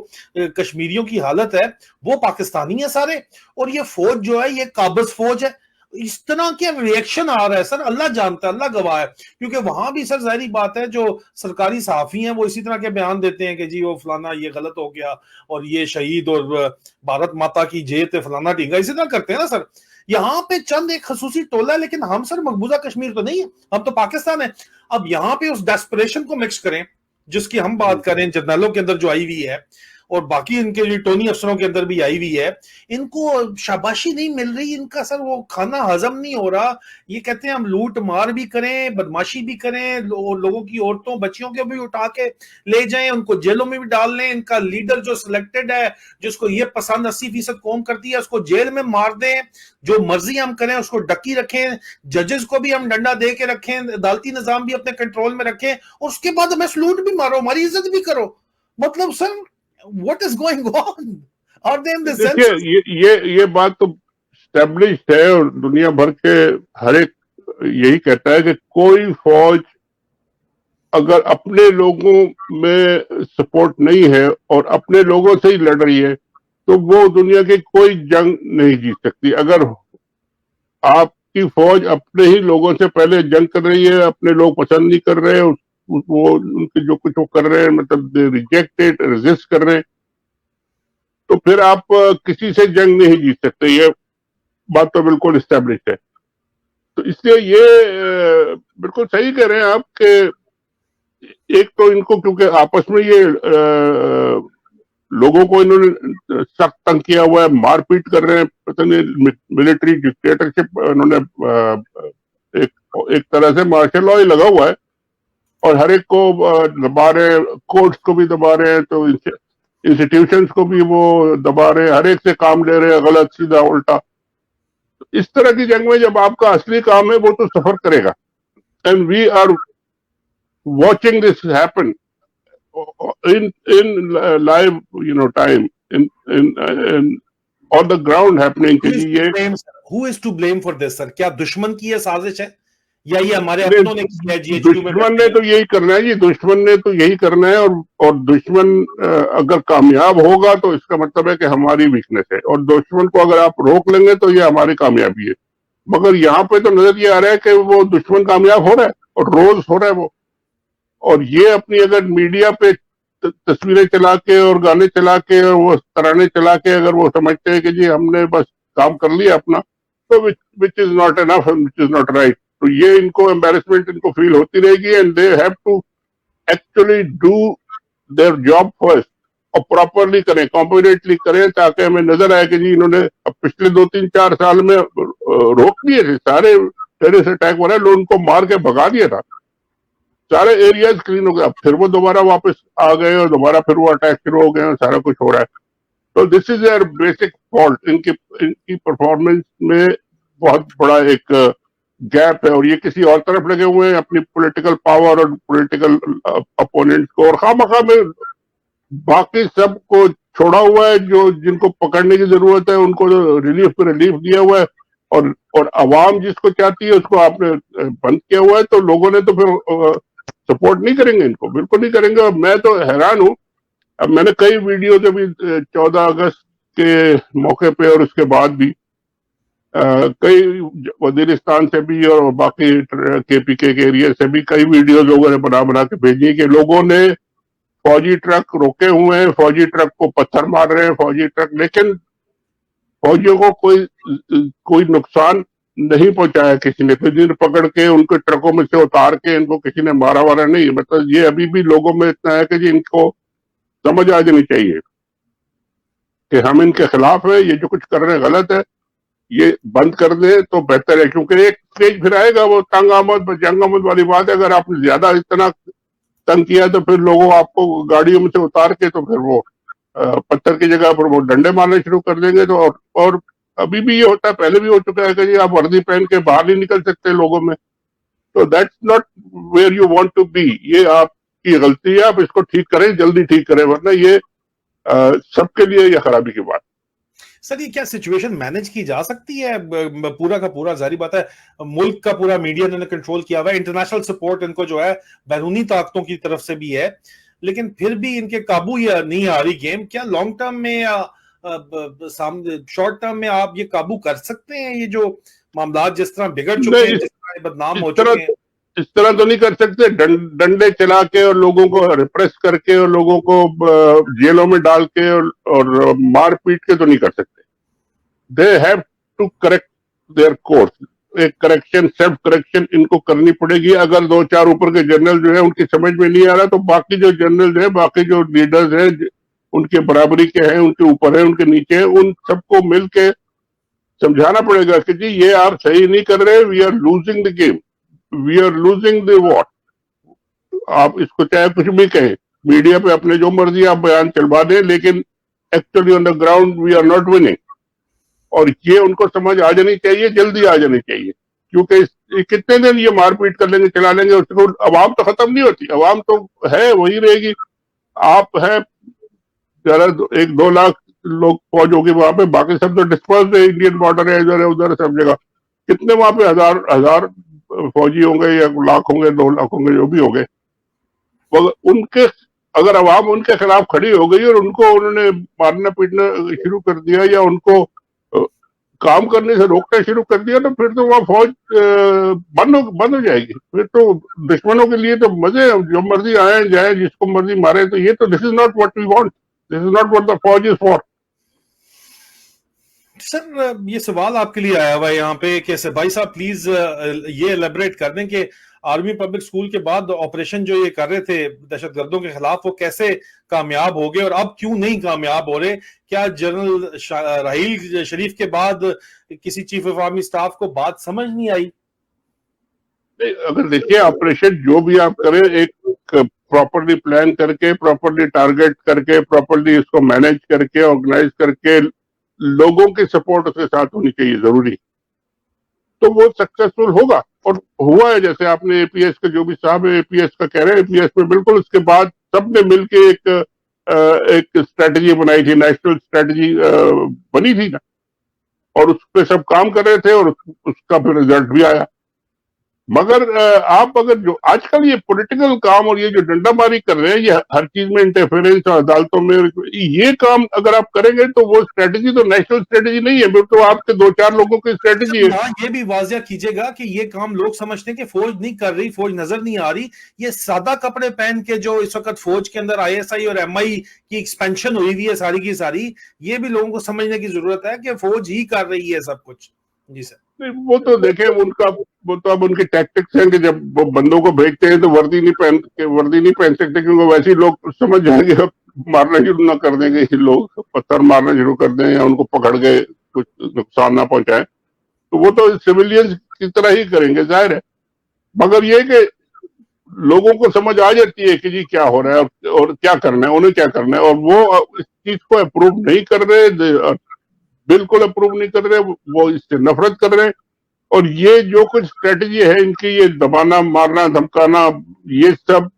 कश्मीरियों की हालत है वो पाकिस्तानी है सारे, और ये फौज जो है ये काबज फौज है। इस तरह के रिएक्शन आ रहा है सर, अल्लाह जानता है, अल्लाह गवाह है, क्योंकि वहां भी सर जाहिर बात है जो सरकारी सहाफी हैं वो इसी तरह के बयान देते हैं कि जी वो फलाना ये गलत हो गया और ये शहीद और भारत माता की जेत फलाना टीका, इसी तरह करते हैं ना सर। यहाँ पे चंद एक खसूसी टोला है, लेकिन हम सर मकबूजा कश्मीर तो नहीं है, हम तो पाकिस्तान है। अब यहाँ पे उस डेस्परेशन को मिक्स करें जिसकी हम बात करें, जर्नलों के अंदर जो आई हुई है और बाकी इनके जो टोनी अफसरों के अंदर भी आई हुई है, इनको शाबाशी नहीं मिल रही, इनका सर वो खाना हजम नहीं हो रहा। ये कहते हैं हम लूट मार भी करें, बदमाशी भी करें, लोगों की औरतों बच्चियों को भी उठा के ले जाएं, उनको जेलों में भी डाल लें, इनका लीडर जो सिलेक्टेड है जिसको ये पसंद 80% कौम करती है उसको जेल में मार दें, जो मर्जी हम करें उसको डकी रखें, जजेस को भी हम डंडा दे के रखें, अदालती निजाम भी अपने कंट्रोल में रखें, और उसके बाद हमें सलूट भी मारो, हमारी इज्जत भी करो। मतलब sir what is going on? Are they in the देखिए senses? ये बात तो स्टैब्लिश्ड है और दुनिया भर के हर एक यही कहता है कि कोई फौज अगर अपने लोगों में सपोर्ट नहीं है और अपने लोगों से ही लड़ रही है तो वो दुनिया की कोई जंग नहीं जीत सकती। अगर आपकी फौज अपने ही लोगों से पहले जंग कर रही है, अपने लोग पसंद नहीं कर रहे हैं, वो उनके जो कुछ वो कर रहे हैं, मतलब रिजेक्टेड रेजिस्ट कर रहे हैं, तो फिर आप किसी से जंग नहीं जीत सकते। ये बात तो बिल्कुल इस्टेब्लिश्ड है। तो इसलिए ये बिल्कुल सही कह रहे हैं आप कि एक तो इनको क्योंकि आपस में ये लोगों को इन्होंने सख्त तंग किया हुआ है, मारपीट कर रहे हैं, पता नहीं मिलिट्री डिक्टेटरशिप इन्होंने एक तरह से मार्शल लॉ ही लगा हुआ है और हर एक को दबा रहे हैं, कोर्ट्स को भी दबा रहे हैं, तो इंस्टीट्यूशंस को भी वो दबा रहे हैं, हर एक से काम ले रहे हैं, गलत सीधा उल्टा। इस तरह की जंग में जब आपका असली काम है वो तो सफर करेगा। And we are watching this happen in live time in on the ground happening कि ये who is to blame for this sir? क्या दुश्मन की ये साजिश है या ये हमारे अपनों ने किया है? जीएचक्यू में दुश्मन ने तो यही करना है, ये दुश्मन ने तो यही करना है और दुश्मन अगर कामयाब होगा तो इसका मतलब है कि हमारी वीकनेस है, और दुश्मन को अगर आप रोक लेंगे तो ये हमारी कामयाबी है। मगर यहाँ पे तो नजर ये आ रहा है कि वो दुश्मन कामयाब हो रहा है और रोज हो रहा है वो, और ये अपनी अगर मीडिया पे तस्वीरें चला के और गाने चला के और वो तराने चला के अगर वो समझते हैं कि जी हमने बस काम कर लिया अपना, तो which is not enough, which is not right, तो ये इनको एम्बेरसमेंट इनको फील होती रहेगी। And they have to actually do their job first और प्रॉपरली करें, कॉम्पिटेंटली करें, ताकि हमें नजर आए कि जी इन्होंने पिछले 2-3-4 साल में रोक दिए थे सारे टेररिस्ट अटैक वाले लोग, उनको मार के भगा दिया था, सारे एरियाज क्लीन हो गए, अब फिर वो दोबारा वापस आ गए और दोबारा फिर वो अटैक शुरू हो गए और सारा कुछ हो रहा है। तो this is their basic fault, इनकी परफॉर्मेंस में बहुत बड़ा एक गैप है, और ये किसी और तरफ लगे हुए हैं, अपनी पॉलिटिकल पावर और पॉलिटिकल अपोनेंट्स को, और खामखा में बाकी सबको छोड़ा हुआ है, जो जिनको पकड़ने की जरूरत है उनको रिलीफ पे रिलीफ दिया हुआ है, और अवाम जिसको चाहती है उसको आपने बंद किया हुआ है, तो लोगों ने तो फिर सपोर्ट नहीं करेंगे, इनको बिल्कुल नहीं करेंगे। और मैं तो हैरान हूं, अब मैंने कई वीडियो जब 14 अगस्त के मौके पे और उसके बाद भी कई वजीरिस्तान से भी और बाकी KPK के एरिया से भी कई वीडियो लोगों ने बना के भेजी कि लोगों ने फौजी ट्रक रोके हुए हैं, फौजी ट्रक को पत्थर मार रहे हैं, फौजी ट्रक, लेकिन फौजियों को कोई नुकसान नहीं पहुंचाया किसी ने, फिर पकड़ के उनको ट्रकों में से उतार के इनको किसी ने मारा वारा नहीं। मतलब ये अभी भी लोगों में इतना है कि जी इनको समझ आ जानी चाहिए कि हम इनके खिलाफ है, ये जो कुछ कर रहे हैं गलत है, ये बंद कर दे तो बेहतर है, क्योंकि एक स्टेज फिर आएगा वो तंग आमद जंग आमद वाली बात है। अगर आपने ज्यादा इतना तंग किया तो फिर लोगों आपको गाड़ियों में से उतार के तो फिर वो पत्थर की जगह पर वो डंडे मारने शुरू कर देंगे। तो और अभी भी ये होता है, पहले भी हो चुका है कि जी आप वर्दी पहन के बाहर नहीं निकल सकते लोगों में, तो that's not where you want to be. ये आपकी गलती है, आप इसको ठीक करें, जल्दी ठीक करें, वरना ये सबके लिए ये खराबी की बात। सर ये क्या सिचुएशन मैनेज की जा सकती है? पूरा का पूरा जारी बात है मुल्क का पूरा मीडिया ने कंट्रोल किया हुआ है, इंटरनेशनल सपोर्ट इनको जो है बैरूनी ताकतों की तरफ से भी है, लेकिन फिर भी इनके काबू या नहीं आ रही गेम। क्या लॉन्ग टर्म में या शॉर्ट टर्म में आप ये काबू कर सकते हैं? ये जो मामला जिस तरह बिगड़ चुके नहीं, हैं, जिस तरह ये बदनाम हो इस तरह चुके हैं। इस तरह तो नहीं कर सकते, डंडे चला के और लोगों को रिप्रेस करके और लोगों को जेलों में डाल के और मार पीट के तो नहीं कर सकते। They have to correct their course. एक करेक्शन, सेल्फ करेक्शन इनको करनी पड़ेगी। अगर 2-4 ऊपर के जनरल जो है उनकी समझ में नहीं आ रहा, तो बाकी जो जनरल है, बाकी जो लीडर्स हैं, उनके बराबरी के हैं, उनके ऊपर है, उनके नीचे है, उन सबको मिलके समझाना पड़ेगा कि जी ये आप सही नहीं कर रहे, we are losing the game, we are losing the war. आप इसको चाहे कुछ भी कहें, मीडिया पे अपने जो मर्जी आप बयान चलवा दें, लेकिन actually on the ground we are not winning. और ये उनको समझ आ जानी चाहिए, जल्दी आ जानी चाहिए, क्योंकि कितने दिन ये मारपीट कर लेंगे, चला लेंगे, उसको अवाम तो खत्म नहीं होती, अवाम तो है वही रहेगी। आप है जरा 1-2 लाख लोग फौज होगी वहां पे, बाकी सब तो डिस्पर्स है, इंडियन बॉर्डर है, इधर है उधर सब जगह। कितने वहां पे हजार फौजी होंगे, या लाख होंगे, 2 लाख होंगे, जो भी होंगे। उनके अगर अवाम उनके खिलाफ खड़ी हो गई और उनको उन्होंने मारना पीटना शुरू कर दिया, या उनको काम करने से रोकना शुरू कर दिया, तो फिर तो वहां फौज बंद हो जाएगी। फिर तो दुश्मनों के लिए तो मजे, जो मर्जी आए जाए, जिसको मर्जी मारे। तो ये तो this is not what we want, this is not what the फौज इज फॉर। सर, ये सवाल आपके लिए आया हुआ है यहाँ पे कि भाई साहब प्लीज ये एलेबरेट कर दें कि आर्मी पब्लिक स्कूल के बाद ऑपरेशन जो ये कर रहे थे दहशतगर्दों के खिलाफ, वो कैसे कामयाब हो गए और अब क्यों नहीं कामयाब हो रहे? क्या जनरल राहील शरीफ के बाद किसी चीफ ऑफ आर्मी स्टाफ को बात समझ नहीं आई? अगर देखिए, ऑपरेशन जो भी आप करें, एक प्रॉपरली प्लान करके, प्रॉपरली टारगेट करके, प्रॉपरली इसको मैनेज करके, ऑर्गेनाइज करके, लोगों की सपोर्ट उसके साथ होनी चाहिए जरूरी, तो वो सक्सेसफुल होगा। और हुआ है, जैसे आपने एपीएस का जो भी साहब है एपीएस का कह रहे हैं, एपीएस में बिल्कुल उसके बाद सबने मिलके एक स्ट्रेटजी बनाई थी, नेशनल स्ट्रेटजी बनी थी ना, और उस पर सब काम कर रहे थे, और उसका फिर रिजल्ट भी आया। मगर आप अगर जो आजकल ये पॉलिटिकल काम और ये जो डंडामारी कर रहे हैं, ये हर चीज में इंटरफेरेंस और अदालतों में, ये काम अगर आप करेंगे तो वो स्ट्रेटजी तो नेशनल स्ट्रेटजी नहीं है, बिल्कुल तो आपके 2-4 लोगों की स्ट्रेटजी है। हाँ, ये भी वाजिया कीजिएगा कि ये काम लोग समझते हैं कि फौज नहीं कर रही, फौज नजर नहीं आ रही। ये सादा कपड़े पहन के जो इस वक्त फौज के अंदर आईएसआई और एमआई की एक्सपेंशन हुई हुई है सारी की सारी, ये भी लोगों को समझने की जरूरत है कि फौज ही कर रही है सब कुछ। जी सर। वो तो देखें, वो तो अब उनकी टैक्टिक्स हैं कि जब वो बंदों को भेजते हैं तो वर्दी नहीं पहन सकते, क्योंकि वैसे ही लोग समझ जाएंगे, मारना शुरू ना कर देंगे, लोग पत्थर मारना शुरू कर दें या उनको पकड़ के कुछ नुकसान ना पहुंचाए, तो वो तो सिविलियंस की तरह ही करेंगे, जाहिर है। मगर ये कि लोगों को समझ आ जाती है कि जी क्या हो रहा है और क्या करना है, उन्हें क्या करना है, और वो इस चीज को अप्रूव नहीं कर रहे, बिल्कुल अप्रूव नहीं कर रहे, वो इससे नफरत कर रहे हैं। और ये जो कुछ स्ट्रेटजी है इनकी, ये दबाना, मारना, धमकाना, ये सब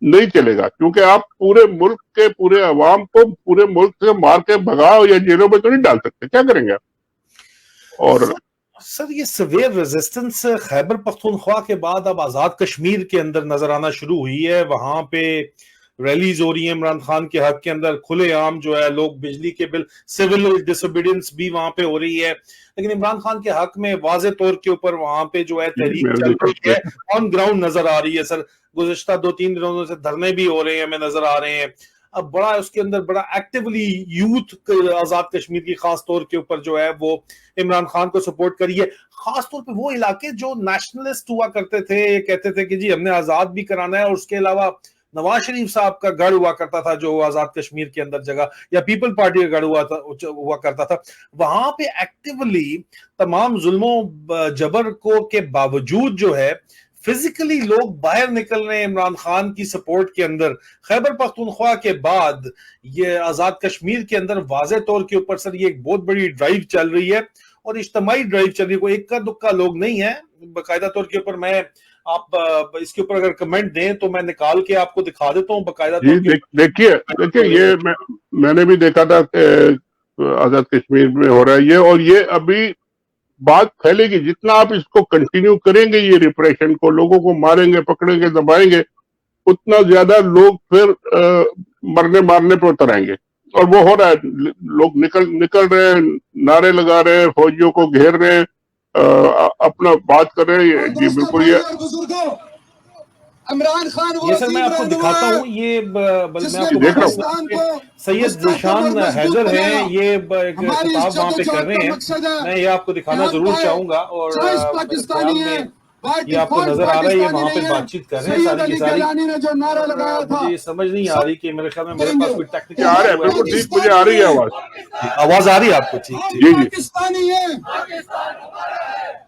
नहीं चलेगा, क्योंकि आप पूरे मुल्क के पूरे अवाम को पूरे मुल्क से मार के भगाओ या जेलों में तो नहीं डाल सकते, क्या करेंगे आप? और सर, ये सवेयर रेजिस्टेंस खैबर पख्तूनख्वा के बाद अब आजाद कश्मीर के अंदर नजर आना शुरू हुई है। वहां पे रैलीज हो रही है इमरान खान के हक के अंदर, खुलेआम जो है लोग बिजली के बिल, सिविल डिसोबीडियंस भी वहां पे हो रही है, लेकिन इमरान खान के हक में वाजे तौर के ऊपर वहां पे जो है तहरीक चल रही है, ऑन ग्राउंड नजर आ रही है। सर, गुज़िश्ता 2-3 दिनों से धरने भी हो रहे हैं, हमें नजर आ रहे हैं। अब बड़ा उसके अंदर बड़ा एक्टिवली यूथ आजाद कश्मीर की खास तौर के ऊपर जो है वो इमरान खान को सपोर्ट करी है। खास तौर पे वो इलाके जो नेशनलिस्ट हुआ करते थे, ये कहते थे कि जी हमने आजाद भी कराना है, और उसके अलावा नवाज शरीफ साहब का गढ़ हुआ करता था जो आजाद कश्मीर के अंदर जगह, या पीपल पार्टी का गढ़ हुआ करता था, वहां पे एक्टिवली तमाम जुल्मों जबर को के बावजूद जो है फिजिकली लोग बाहर निकल रहे हैं इमरान खान की सपोर्ट के अंदर। खैबर पख्तूनख्वा के बाद ये आजाद कश्मीर के अंदर वाज़े तौर के ऊपर सर ये एक बहुत बड़ी ड्राइव चल रही है, और इज्तिमाई ड्राइव चल रही है, कोई इक्का दुक्का लोग नहीं है। बाकायदा तौर के ऊपर मैं आप इसके ऊपर अगर कमेंट दें तो मैं निकाल के आपको दिखा देता हूँ बाकायदा। देखिए ये मैंने भी देखा था आजाद कश्मीर में हो रहा है ये, और ये अभी बात फैलेगी, जितना आप इसको कंटिन्यू करेंगे, ये रिप्रेशन को, लोगों को मारेंगे, पकड़ेंगे, दबाएंगे, उतना ज्यादा लोग फिर मरने मारने पर उतर आएंगे। और वो हो रहा है, लोग निकल रहे हैं, नारे लगा रहे हैं, फौजियों को घेर रहे हैं, अपना बात कर रहे हैं। जी बिल्कुल। ये इमरान खान ये सर मैं आपको दिखाता हूँ, ये मैं आपको देख रहा बताऊंगा कि सैयद ज़ीशान हैदर हैं, ये एक खिताब वहां पे कर रहे हैं। मैं ये आपको दिखाना जरूर चाहूंगा, और मेरे ख्याल में ये आपको नजर आ रहा है, ये वहां पे बातचीत कर रहे हैं सारी की सारी। ने जो नारा लगाया था, मुझे ये समझ नहीं आ रही कि मेरे ख्याल में मेरे पास कोई टेक्निकल आ रहा है, बिल्कुल ठीक, मुझे आ रही है आवाज। आवाज आ रही है आपको? ठीक ठीक। जी जी। पाकिस्तानी है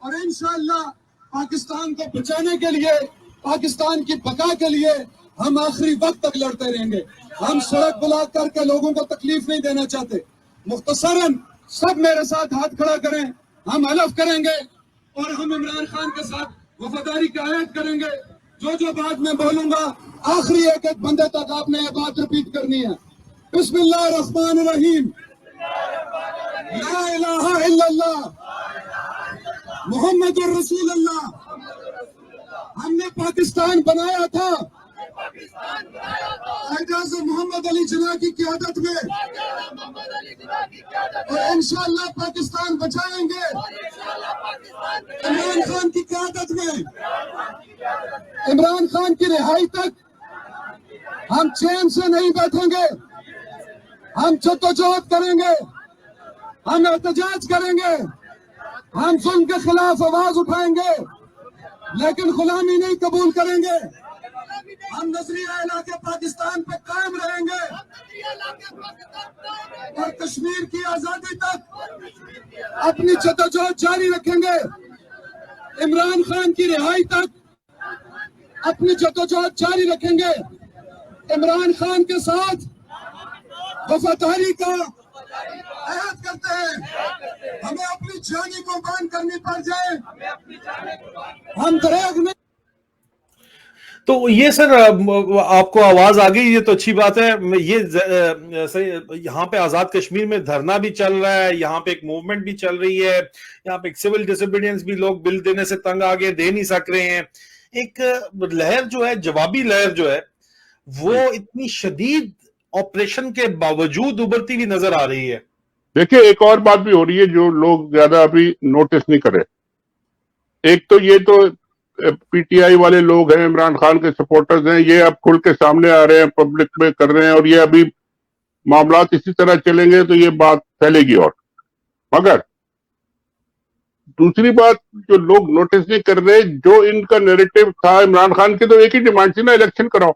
और इंशाअल्लाह पाकिस्तान को बचाने के लिए, पाकिस्तान की बका के लिए हम आखिरी वक्त तक लड़ते रहेंगे। हम सड़क ब्लॉक करके लोगों को तकलीफ नहीं देना चाहते। मुख्तसरन सब मेरे साथ हाथ खड़ा करें, हम हलफ करेंगे और हम इमरान खान के साथ वफादारी का आयत करेंगे। जो बात मैं बोलूंगा आखिरी एक एक बंदे तक आपने ये बात रिपीट करनी है। बिस्मिल्लाहिर्रहमानिर्रहीम, ला इलाहा इल्लल्लाह मुहम्मदुर रसूलुल्लाह। हमने पाकिस्तान बनाया था आज़म मोहम्मद अली जिन्ना की क़यादत में, और इंशाअल्लाह पाकिस्तान बचाएंगे इमरान खान की क़यादत में। इमरान खान की रिहाई तक हम चैन से नहीं बैठेंगे। हम जद्दोजहद करेंगे, हम एहतजाज करेंगे, हम जुल्म के खिलाफ आवाज उठाएंगे, लेकिन गुलामी नहीं कबूल करेंगे। हम नजरिया इलाके पाकिस्तान पे कायम रहेंगे और कश्मीर की आजादी तक अपनी जद्दोजहद जारी रखेंगे। इमरान खान की रिहाई तक अपनी जद्दोजहद जारी रखेंगे। इमरान खान के साथ वफादारी का अहद करते हैं। हमें अपनी जानी कुर्बान करनी पड़ जाए, हम दरेग में। तो ये सर आपको आवाज आ गई, ये तो अच्छी बात है। ये यहाँ पे आजाद कश्मीर में धरना भी चल रहा है, यहाँ पे एक मूवमेंट भी चल रही है, यहाँ पे एक सिविल डिसोबीडियंस भी, लोग बिल देने से तंग आगे दे नहीं सक रहे हैं। एक लहर जो है, जवाबी लहर जो है, वो इतनी शदीद ऑपरेशन के बावजूद उभरती हुई नजर आ रही है। देखिए एक और बात भी हो रही है जो लोग ज्यादा अभी नोटिस नहीं कर रहे। एक तो ये तो पीटीआई वाले लोग हैं, इमरान खान के सपोर्टर्स हैं, ये अब खुल के सामने आ रहे हैं, पब्लिक में कर रहे हैं, और ये अभी मामलात इसी तरह चलेंगे तो ये बात फैलेगी। और मगर दूसरी बात जो लोग नोटिस नहीं कर रहे, जो इनका नैरेटिव था इमरान खान की, तो एक ही डिमांड थी ना, इलेक्शन कराओ,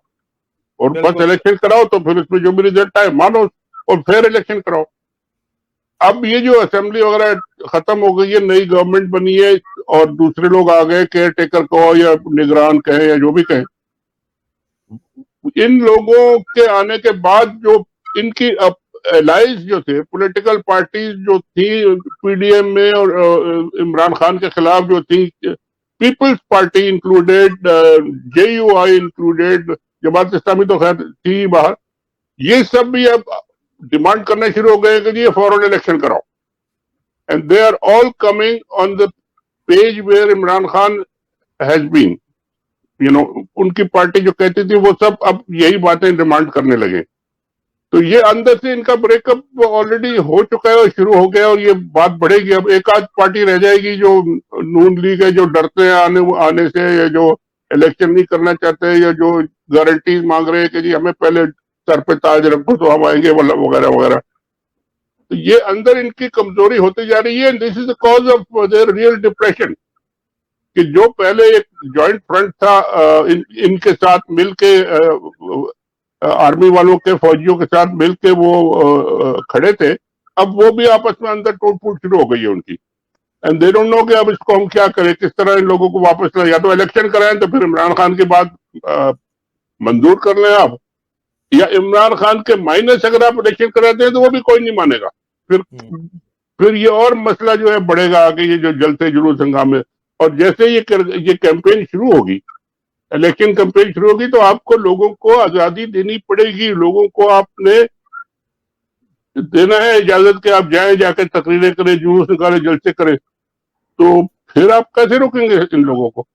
और बस इलेक्शन कराओ तो फिर इसमें जो भी रिजल्ट आए मानो, और फिर इलेक्शन कराओ। अब ये जो असेंबली वगैरह खत्म हो गई है, नई गवर्नमेंट बनी है और दूसरे लोग आ गए, केयर टेकर कहो या निगरान कहें या जो भी कहें, इन लोगों के आने के बाद जो इनकी एलाइज जो थे, पॉलिटिकल पार्टीज जो थी पीडीएम में और इमरान खान के खिलाफ जो थी, people's party included, JUI included, Jamaat Islami तो खैर थी बाहर, ये सब भी अब डिमांड करना शुरू हो गए कि ये फॉरन इलेक्शन कराओ। And they are all coming on the page where Imran Khan has been, you know, उनकी पार्टी जो कहती थी वो सब अब यही बातें डिमांड करने लगे। तो ये अंदर से इनका ब्रेकअप ऑलरेडी हो चुका है और शुरू हो गया, और ये बात बढ़ेगी। अब एक आध पार्टी रह जाएगी जो नून लीग है, जो डरते हैं आने से, या जो इलेक्शन नहीं करना चाहते, या जो गारंटीज मांग रहे हैं कि जी हमें पहले सर पे ताज रखो तो हम आएंगे, वगैरह वगैरह। तो ये अंदर इनकी कमजोरी होती जा रही है। This is the cause of their real depression, कि जो पहले एक जॉइंट फ्रंट था इनके साथ मिलके, आर्मी वालों के, फौजियों के साथ मिलके वो खड़े थे, अब वो भी आपस में अंदर टूट फूट शुरू हो गई है उनकी। एंड दे डोंट नो कि अब इसको हम क्या करें, किस तरह इन लोगों को वापस लाएं। या तो इलेक्शन कराएं तो फिर इमरान खान की बात मंजूर कर लें आप, या इमरान खान के माइनस अगर आप इलेक्शन कराते हैं तो वो भी कोई नहीं मानेगा। फिर ये और मसला जो है बढ़ेगा आगे, ये जो जलते जुलूस हंगामे। और जैसे ये कैंपेन शुरू होगी, इलेक्शन कैंपेन शुरू होगी, तो आपको लोगों को आजादी देनी पड़ेगी। लोगों को आपने देना है इजाजत कि आप जाएं, जाकर तकरीरें करें, जुलूस निकालें, जलसे करें, तो फिर आप कैसे रोकेंगे इन लोगों को?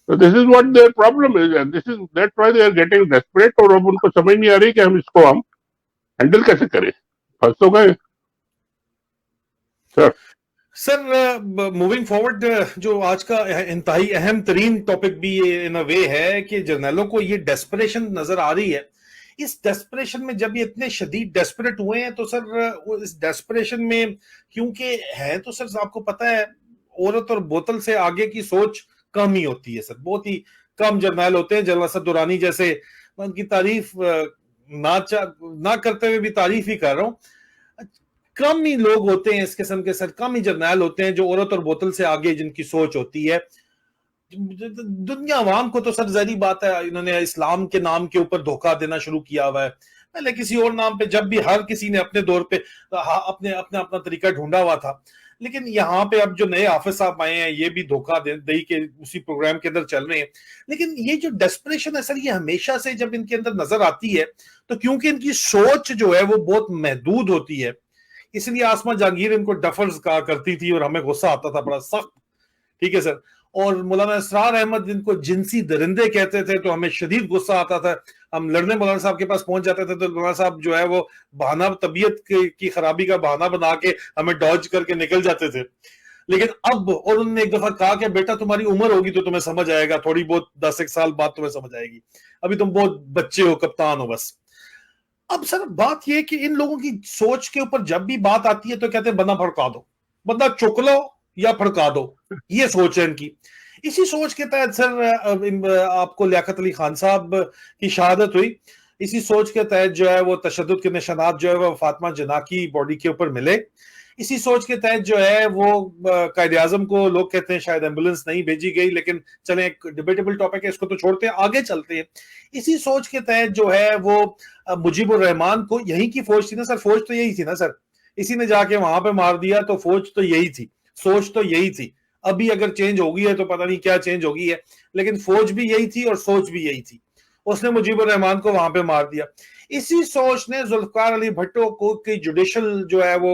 तो this is what their problem is, and this is that why they are getting desperate. और अब उनको समझ नहीं आ रही कि हम इसको हैंडल कैसे करें, फंस तो गए सर। सर मूविंग फॉरवर्ड, जो आज का इंतहाई अहम तरीन टॉपिक भी ये इन अ वे है कि जर्नलों को ये डेस्परेशन नजर आ रही है। इस डेस्परेशन में जब ये इतने शदीद डेस्परेट हुए हैं तो सर इस डेस्परेशन में क्योंकि है तो सर आपको पता है औरत और बोतल से आगे की सोच कम ही होती है सर। बहुत ही कम जर्नल होते हैं। जलवा असद दुरानी जैसे, मैं उनकी तारीफ ना करते हुए भी तारीफ ही कर रहा हूँ। कम ही लोग होते हैं इस किस्म के सर, कम ही जर्नैल होते हैं जो औरत और बोतल से आगे जिनकी सोच होती है। दुनिया अवाम को तो सर जहरी बात है, इन्होंने इस्लाम के नाम के ऊपर धोखा देना शुरू किया हुआ है। पहले किसी और नाम पे जब भी हर किसी ने अपने दौर पे अपने अपना अपना तरीका ढूंढा हुआ था, लेकिन यहाँ पे अब जो नए हाफिज साहब आए हैं ये भी धोखा दे के उसी प्रोग्राम के अंदर चल रहे हैं। लेकिन ये जो डेस्परेशन है सर, ये हमेशा से जब इनके अंदर नजर आती है तो क्योंकि इनकी सोच जो है वो बहुत महदूद होती है, इसलिए आसमा जहांगीर इनको डफर्स कहा करती थी और हमें गुस्सा आता था बड़ा सख्त। ठीक है सर। और मौलाना इसरार अहमद जिनको जिनसी दरिंदे कहते थे तो हमें शदीद गुस्सा आता था। हम लड़ने मौलाना साहब के पास पहुंच जाते थे तो मौलाना साहब जो है वो बहाना, तबीयत की खराबी का बहाना बना के हमें डॉज करके निकल जाते थे। लेकिन अब, और उन्होंने एक दफा कहा कि बेटा तुम्हारी उम्र होगी तो तुम्हें समझ आएगा, थोड़ी बहुत 10 साल बाद तुम्हें समझ आएगी, अभी तुम बहुत बच्चे हो, कप्तान हो बस। अब सर बात यह कि इन लोगों की सोच के ऊपर जब भी बात आती है तो कहते हैं बंदा भड़का दो, बंदा चुक लो या भड़का दो, ये सोच है इनकी। इसी सोच के तहत सर आपको लियाकत अली खान साहब की शहादत हुई। इसी सोच के तहत जो है वो तशद्दुद के निशानात जो है वो फातिमा जना की बॉडी के ऊपर मिले। इसी सोच के तहत जो है वो कायदे आजम को लोग कहते हैं शायद एम्बुलेंस नहीं भेजी गई, लेकिन चलें एक डिबेटेबल टॉपिक है, इसको तो छोड़ते हैं, आगे चलते हैं। इसी सोच के तहत जो है वो मुजीबुर रहमान को, यही की फौज थी ना सर, फौज तो यही थी ना सर, इसी ने जाके वहां पे मार दिया, तो फौज तो यही थी, सोच तो यही थी। अभी अगर चेंज हो गई है तो पता नहीं क्या चेंज हो गई है, लेकिन फौज भी यही थी और सोच भी यही थी। उसने मुजीबुर रहमान को वहां पे मार दिया। इसी सोच ने जुल्फकार अली भट्टो को की जुडिशल जो है वो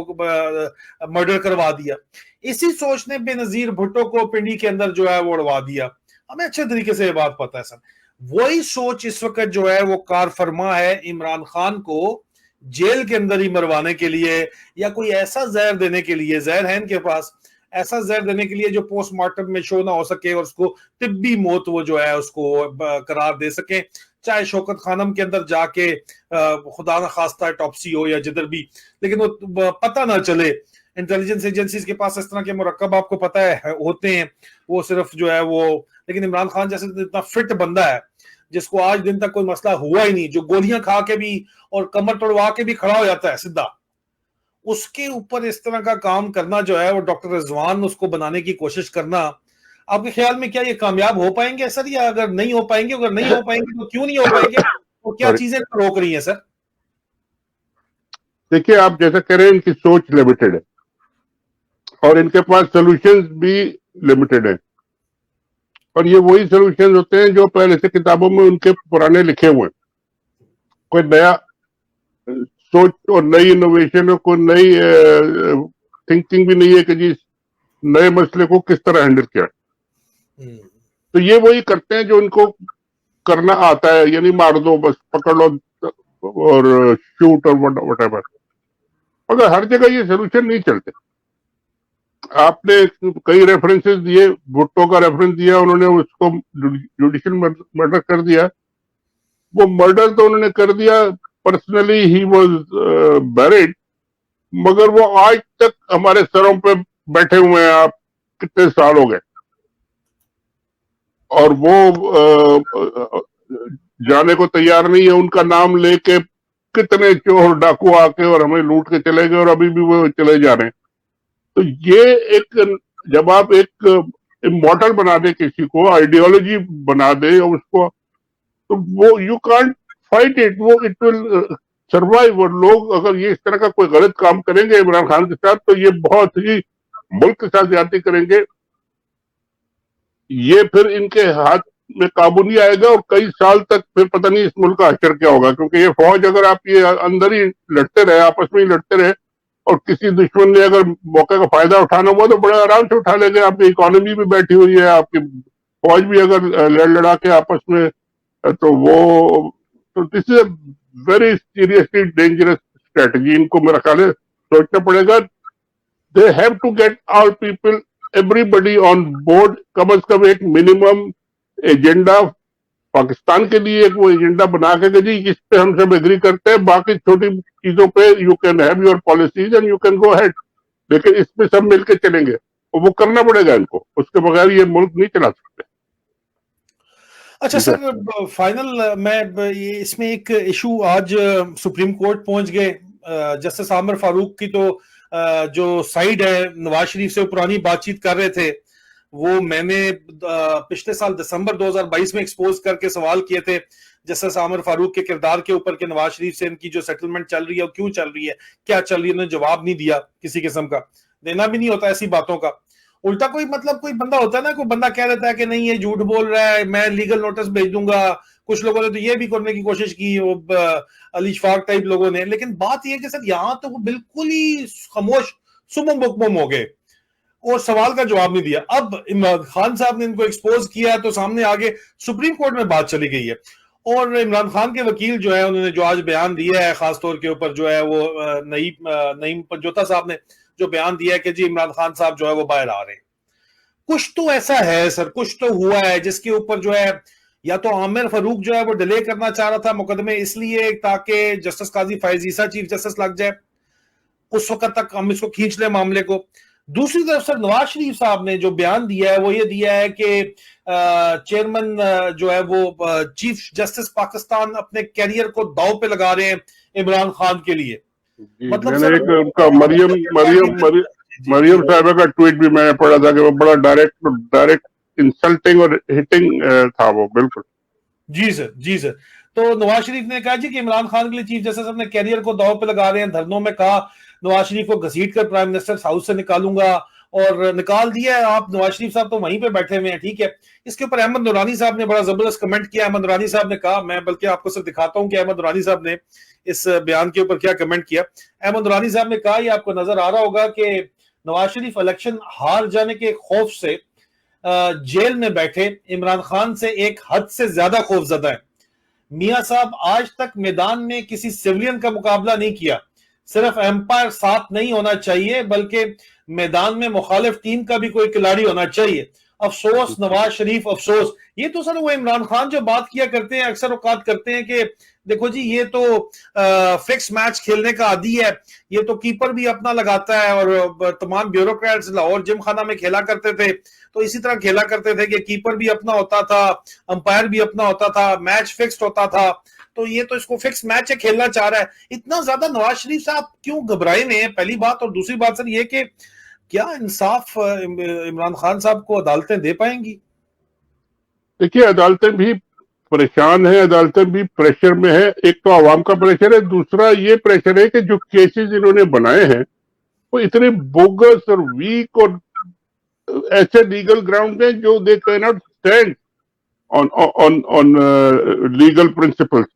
मर्डर करवा दिया। इसी सोच ने बेनजीर भुट्टो को पिंडी के अंदर जो है वो उड़वा दिया। हमें अच्छे तरीके से ये बात पता है सर। वही सोच इस वक्त जो है वो कार फरमा है इमरान खान को जेल के अंदर ही मरवाने के लिए, या कोई ऐसा जहर देने के लिए, जहर है इनके पास, ऐसा जहर देने के लिए जो पोस्टमार्टम में शो ना हो सके और उसको तिब्बी मौत वो जो है उसको करार दे सके, चाहे शौकत खानम के अंदर जाके खुदा न खास्ता टॉप्सी हो या जिधर भी, लेकिन वो पता ना चले। इंटेलिजेंस एजेंसीज के पास इस तरह के मुरक्कब आपको पता है होते हैं, वो सिर्फ जो है वो, लेकिन इमरान खान जैसे इतना फिट बंदा है जिसको आज दिन तक कोई मसला हुआ ही नहीं, जो गोलियां खा के भी और कमर तोड़वा के भी खड़ा हो जाता है सीधा, उसके ऊपर इस तरह का काम करना जो है वो डॉक्टर रिजवान उसको बनाने की कोशिश करना, आपके ख्याल में क्या ये कामयाब हो पाएंगे सर, या अगर नहीं हो पाएंगे, अगर नहीं हो पाएंगे तो क्यों नहीं हो पाएंगे, तो क्या चीजें रोक रही हैं सर? देखिए, आप जैसा कह रहे हैं इनकी सोच लिमिटेड है और इनके पास सॉल्यूशंस भी लिमिटेड है, और ये वही सॉल्यूशंस होते हैं जो पहले से किताबों में उनके पुराने लिखे हुए हैं। कोई नया सोच और नई इनोवेशन और कोई नई थिंकिंग भी नहीं है कि जी नए मसले को किस तरह हैंडल किया। तो ये वही करते हैं जो इनको करना आता है, यानी मार दो बस, पकड़ लो और शूट और व्हाटएवर। मगर हर जगह ये सोल्यूशन नहीं चलते। आपने कई रेफरेंसेस दिए, भुट्टो का रेफरेंस दिया, उन्होंने उसको जुडिशियल मर्डर कर दिया। वो मर्डर तो उन्होंने कर दिया, पर्सनली ही वाज बैरिड, मगर वो आज तक हमारे सरों पे बैठे हुए हैं। आप कितने साल हो गए, और वो जाने को तैयार नहीं है। उनका नाम लेके कितने चोर डाकू आके और हमें लूट के चले गए और अभी भी वो चले जा रहे हैं। तो ये एक, जब आप एक इमॉर्टल बना दे किसी को, आइडियोलॉजी बना दे उसको, तो वो यू कांट फाइट इट, वो इट विल सर्वाइव। और लोग अगर ये इस तरह का कोई गलत काम करेंगे इमरान खान के साथ, तो ये बहुत ही मुल्क के साथ ज्यादती करेंगे। ये फिर इनके हाथ में काबू नहीं आएगा और कई साल तक फिर पता नहीं इस मुल्क का हश्र क्या होगा। क्योंकि ये फौज, अगर आप ये अंदर ही लड़ते रहे, आपस में ही लड़ते रहे, और किसी दुश्मन ने अगर मौके का फायदा उठाना हुआ तो बड़े आराम से उठा लेंगे। आपकी इकोनॉमी भी बैठी हुई है, आपकी फौज भी अगर लड़ लड़ा के आपस में, तो वो, तो this is a very seriously dangerous strategy. इनको मेरा ख्याल है सोचना पड़ेगा। They have to get all people, everybody on board, कम से कम एक मिनिमम एजेंडा पाकिस्तान के लिए, एक वो एजेंडा बना के जी इस पे हम सब एग्री करते हैं, बाकी छोटी चीजों पे you can have your policies and you can go head, लेकिन इस पे सब मिलकर चलेंगे और वो करना पड़ेगा इनको, उसके बगैर ये मुल्क नहीं चला सकते। अच्छा सर, फाइनल मैं इसमें एक इशू, आज सुप्रीम कोर्ट पहुंच गए जस्टिस आमिर फारूक की, तो जो साइड है नवाज शरीफ से पुरानी बातचीत कर रहे थे, वो मैंने पिछले साल दिसंबर 2022 में एक्सपोज करके सवाल किए थे जस्टिस आमिर फारूक के किरदार के ऊपर कि नवाज शरीफ से इनकी जो सेटलमेंट चल रही है क्यों चल रही है, क्या चल रही है, उन्होंने जवाब नहीं दिया, किसी किस्म का देना भी नहीं होता ऐसी बातों का। उल्टा कोई कोई बंदा होता है ना, कोई बंदा कह देता है कि नहीं ये झूठ बोल रहा है, मैं लीगल नोटिस भेज दूंगा। कुछ लोगों ने तो ये भी करने की कोशिश की, वो अली शफाक टाइप लोगों ने, लेकिन बात यह कि सर यहाँ तो वो बिल्कुल ही खामोश सुमुम बुकमुम हो गए और सवाल का जवाब नहीं दिया। अब इमरान खान साहब ने इनको एक्सपोज किया तो सामने आगे सुप्रीम कोर्ट में बात चली गई है, और इमरान खान के वकील जो है उन्होंने जो आज बयान दिया है, खासतौर के ऊपर जो है वो नईम पंजोता साहब ने जो बयान दिया है कि जी इमरान खान साहब जो है वो बाहर आ रहे हैं। कुछ तो ऐसा है सर, कुछ तो हुआ है जिसके ऊपर जो है, या तो आमिर फारूक जो है वो डिले करना चाह रहा था मुकदमे इसलिए ताकि जस्टिस काजी फैज ईसा चीफ जस्टिस लग जाए, उस वक्त तक हम इसको खींच ले मामले को। दूसरी तरफ सर नवाज शरीफ साहब ने जो बयान दिया है वो ये दिया है कि चेयरमैन जो है वो चीफ जस्टिस पाकिस्तान अपने कैरियर को दांव पे लगा रहे हैं इमरान खान के लिए। मतलब सर एक उनका मरियम साहबा का ट्वीट भी मैंने पढ़ा था कि वो बड़ा डायरेक्ट इंसल्टिंग और हिटिंग था वो, बिल्कुल। जी सर। तो नवाज शरीफ ने कहा जी कि इमरान खान के लिए चीफ जस्टिस अपने कैरियर को दांव पे लगा रहे हैं। धरनों में कहा नवाज शरीफ को घसीट कर प्राइम मिनिस्टर हाउस से निकालूंगा, और निकाल दिया है। आप नवाज शरीफ साहब तो वहीं पे बैठे हुए हैं, ठीक है। इसके ऊपर अहमद नूरानी साहब ने बड़ा जबरदस्त कमेंट किया। अहमद नूरानी साहब ने कहा, मैं बल्कि आपको सिर्फ दिखाता हूं कि अहमद नूरानी साहब ने इस बयान के ऊपर क्या कमेंट किया। अहमद नूरानी साहब ने कहा, ये आपको नजर आ रहा होगा कि नवाज शरीफ इलेक्शन हार जाने के खौफ से जेल में बैठे इमरान खान से एक हद से ज्यादा खौफजदा है। मियां साहब आज तक मैदान में किसी सिविलियन का मुकाबला नहीं किया। सिर्फ एम्पायर साथ नहीं होना चाहिए बल्कि मैदान में मुखालिफ टीम का भी कोई खिलाड़ी होना चाहिए। अफसोस नवाज शरीफ, अफसोस। ये तो सर वो इमरान खान जो बात किया करते हैं, अक्सर औकात करते हैं कि देखो जी ये तो फिक्स मैच खेलने का आदी है, ये तो कीपर भी अपना लगाता है, और तमाम ब्यूरोक्रेट्स लाहौर जिम खाना में खेला करते थे तो इसी तरह खेला करते थे कि कीपर भी अपना होता था, अंपायर भी अपना होता था, मैच फिक्स्ड होता था। तो ये तो इसको फिक्स मैच है खेलना चाह रहा है। इतना ज्यादा नवाज शरीफ साहब क्यों घबराए हैं, पहली बात। और दूसरी बात सर ये कि क्या इंसाफ इमरान खान साहब को अदालतें दे पाएंगी? देखिए अदालतें भी परेशान है, अदालतें भी प्रेशर में है। एक तो आवाम का प्रेशर है, दूसरा ये प्रेशर है कि जो केसेस इन्होंने बनाए हैं वो इतने बोगस और वीक और ऐसे लीगल ग्राउंड हैं जो they can not stand on legal principles.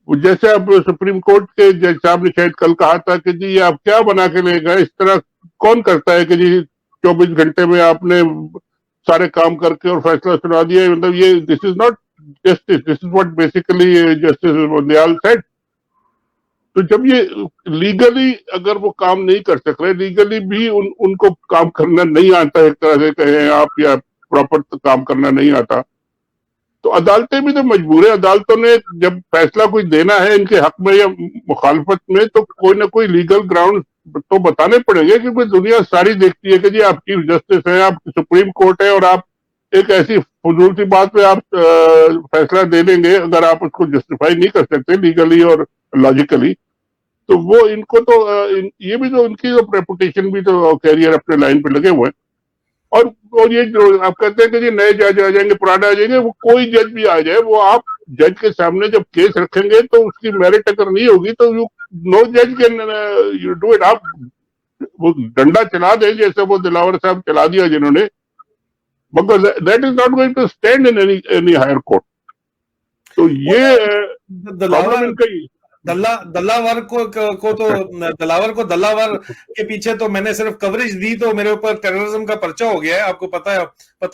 जैसे अब सुप्रीम कोर्ट के जज साहब ने शायद कल कहा था कि जी आप क्या बना के ले गए, इस तरह कौन करता है कि जी 24 घंटे में आपने सारे काम करके और फैसला सुना दिया। मतलब ये this is not justice, this is what basically justice Bandial said. तो जब ये लीगली अगर वो काम नहीं कर सक रहे, लीगली भी उनको काम करना नहीं आता, एक तरह से कहें आप, या प्रॉपर काम करना नहीं आता, तो अदालतें भी तो मजबूर है। अदालतों ने जब फैसला कोई देना है इनके हक में या मुखालफत में, तो कोई ना कोई लीगल ग्राउंड तो बताने पड़ेंगे, क्योंकि दुनिया सारी देखती है कि जी आप चीफ जस्टिस हैं, आप सुप्रीम कोर्ट है, और आप एक ऐसी फजूल सी बात पे आप फैसला दे देंगे अगर आप उसको जस्टिफाई नहीं कर सकते लीगली और लॉजिकली, तो वो इनको तो ये भी तो उनकी तो रेपुटेशन भी तो कैरियर अपने लाइन पे लगे हुए हैं। और ये जो आप कहते हैं कि जी नए जज आ जाएंगे, पुराने आ जाएंगे, वो कोई जज भी आ जाए, वो आप जज के सामने जब केस रखेंगे तो उसकी मेरिट अगर नहीं होगी तो यू नो जज कैन यू डू इट। आप वो डंडा चला दें जैसे वो दिलावर साहब चला दिया जिन्होंने, because that is not going to stand in any higher court. तो ये प्रॉब्लम इनका ही। दल्लावर को दल्लावर के पीछे तो मैंने सिर्फ कवरेज दी तो मेरे ऊपर टेररिज्म का पर्चा हो गया है। आपको पता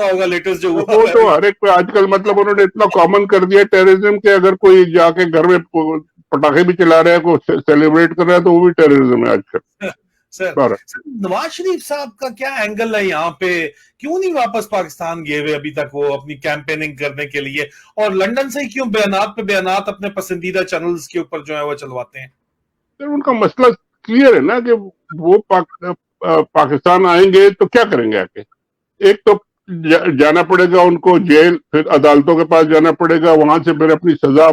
होगा लेटेस्ट जो हुआ, वो तो हर एक पे आजकल मतलब उन्होंने इतना कॉमन कर दिया टेररिज्म के, अगर कोई जाके घर में पटाखे भी चला रहा है, कोई सेलिब्रेट कर रहा है, तो वो भी टेररिज्म है आजकल। सर नवाज शरीफ साहब का क्या एंगल है यहाँ पे, क्यों नहीं वापस पाकिस्तान गए हुए अभी तक वो अपनी कैंपेनिंग करने के लिए, और लंदन से ही क्यों बयानात पे बयानात अपने पसंदीदा चैनल्स के ऊपर जो है वो चलवाते हैं? सर उनका मसला क्लियर है ना कि वो पाकिस्तान आएंगे तो क्या करेंगे आके। एक तो जाना पड़ेगा उनको जेल, फिर अदालतों के पास जाना पड़ेगा, वहां से फिर अपनी सजा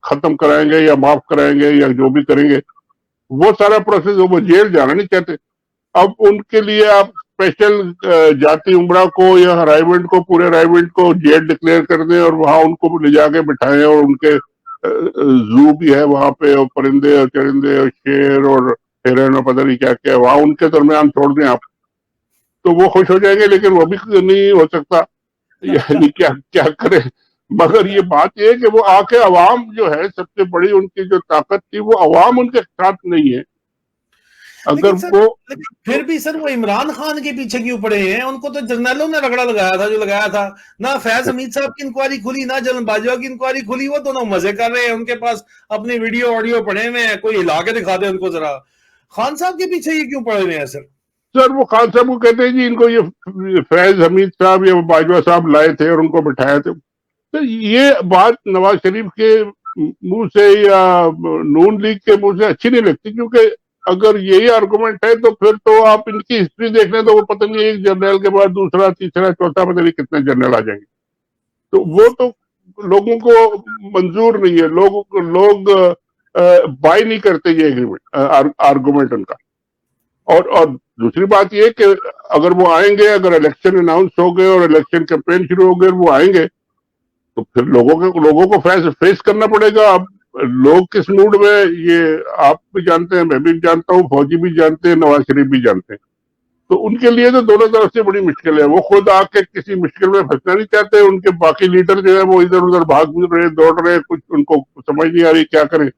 खत्म कराएंगे या माफ कराएंगे या जो भी करेंगे, वो सारा प्रोसेस, वो जेल जाना नहीं चाहते। अब उनके लिए आप स्पेशल जाति उमरा को या रायविंड को, पूरे रायविंड को जेल डिक्लेयर कर दें और वहां उनको ले जाके बिठाएं, और उनके जू भी है वहां पे, और परिंदे और चरिंदे और शेर और हिरन और पता नहीं क्या क्या, वहां उनके दरमियान छोड़ दें आप, तो वो खुश हो जाएंगे। लेकिन वो भी नहीं हो सकता, यानी क्या क्या करे। मगर ये बात ये है कि वो आके अवाम जो है, सबसे बड़ी उनकी जो ताकत थी वो अवाम उनके साथ नहीं है। अगर वो फिर भी सर वो इमरान खान के पीछे क्यों पड़े हैं? उनको तो जर्नलों ने रगड़ा लगाया था जो लगाया था, ना फैज हमीद साहब की इंक्वायरी खुली, ना जलन बाजवा की इंक्वायरी खुली, वो दोनों मजे कर रहे हैं, उनके पास अपने वीडियो ऑडियो पड़े हुए हैं, कोई हिला के दिखा दे उनको जरा। खान साहब के पीछे ये क्यों पड़े हुए हैं सर? सर वो खान साहब को कहते हैं जी इनको ये फैज हमीद साहब या बाजवा साहब लाए थे और उनको बिठाए थे। तो ये बात नवाज शरीफ के मुंह से या नून लीग के मुंह से अच्छी नहीं लगती, क्योंकि अगर यही आर्गुमेंट है तो फिर तो आप इनकी हिस्ट्री देख लें तो वो पता नहीं एक जनरल के बाद दूसरा तीसरा चौथा पता नहीं कितने जनरल आ जाएंगे। तो वो तो लोगों को मंजूर नहीं है, लोग बाय नहीं करते ये एग्रीमेंट, आर्गुमेंट उनका। और दूसरी बात ये कि अगर वो आएंगे, अगर इलेक्शन अनाउंस हो गए और इलेक्शन कैंपेन शुरू हो गए, वो आएंगे तो फिर लोगों को फेस करना पड़ेगा। अब लोग किस मूड में, ये आप भी जानते हैं, मैं भी जानता हूँ, फौजी भी जानते हैं, नवाज शरीफ भी जानते हैं। तो उनके लिए तो दोनों तरफ से बड़ी मुश्किल है। वो खुद आके किसी मुश्किल में फंसना नहीं चाहते, उनके बाकी लीडर जो है वो इधर उधर भाग रहे, दौड़ रहे, कुछ उनको समझ नहीं आ रही क्या करें।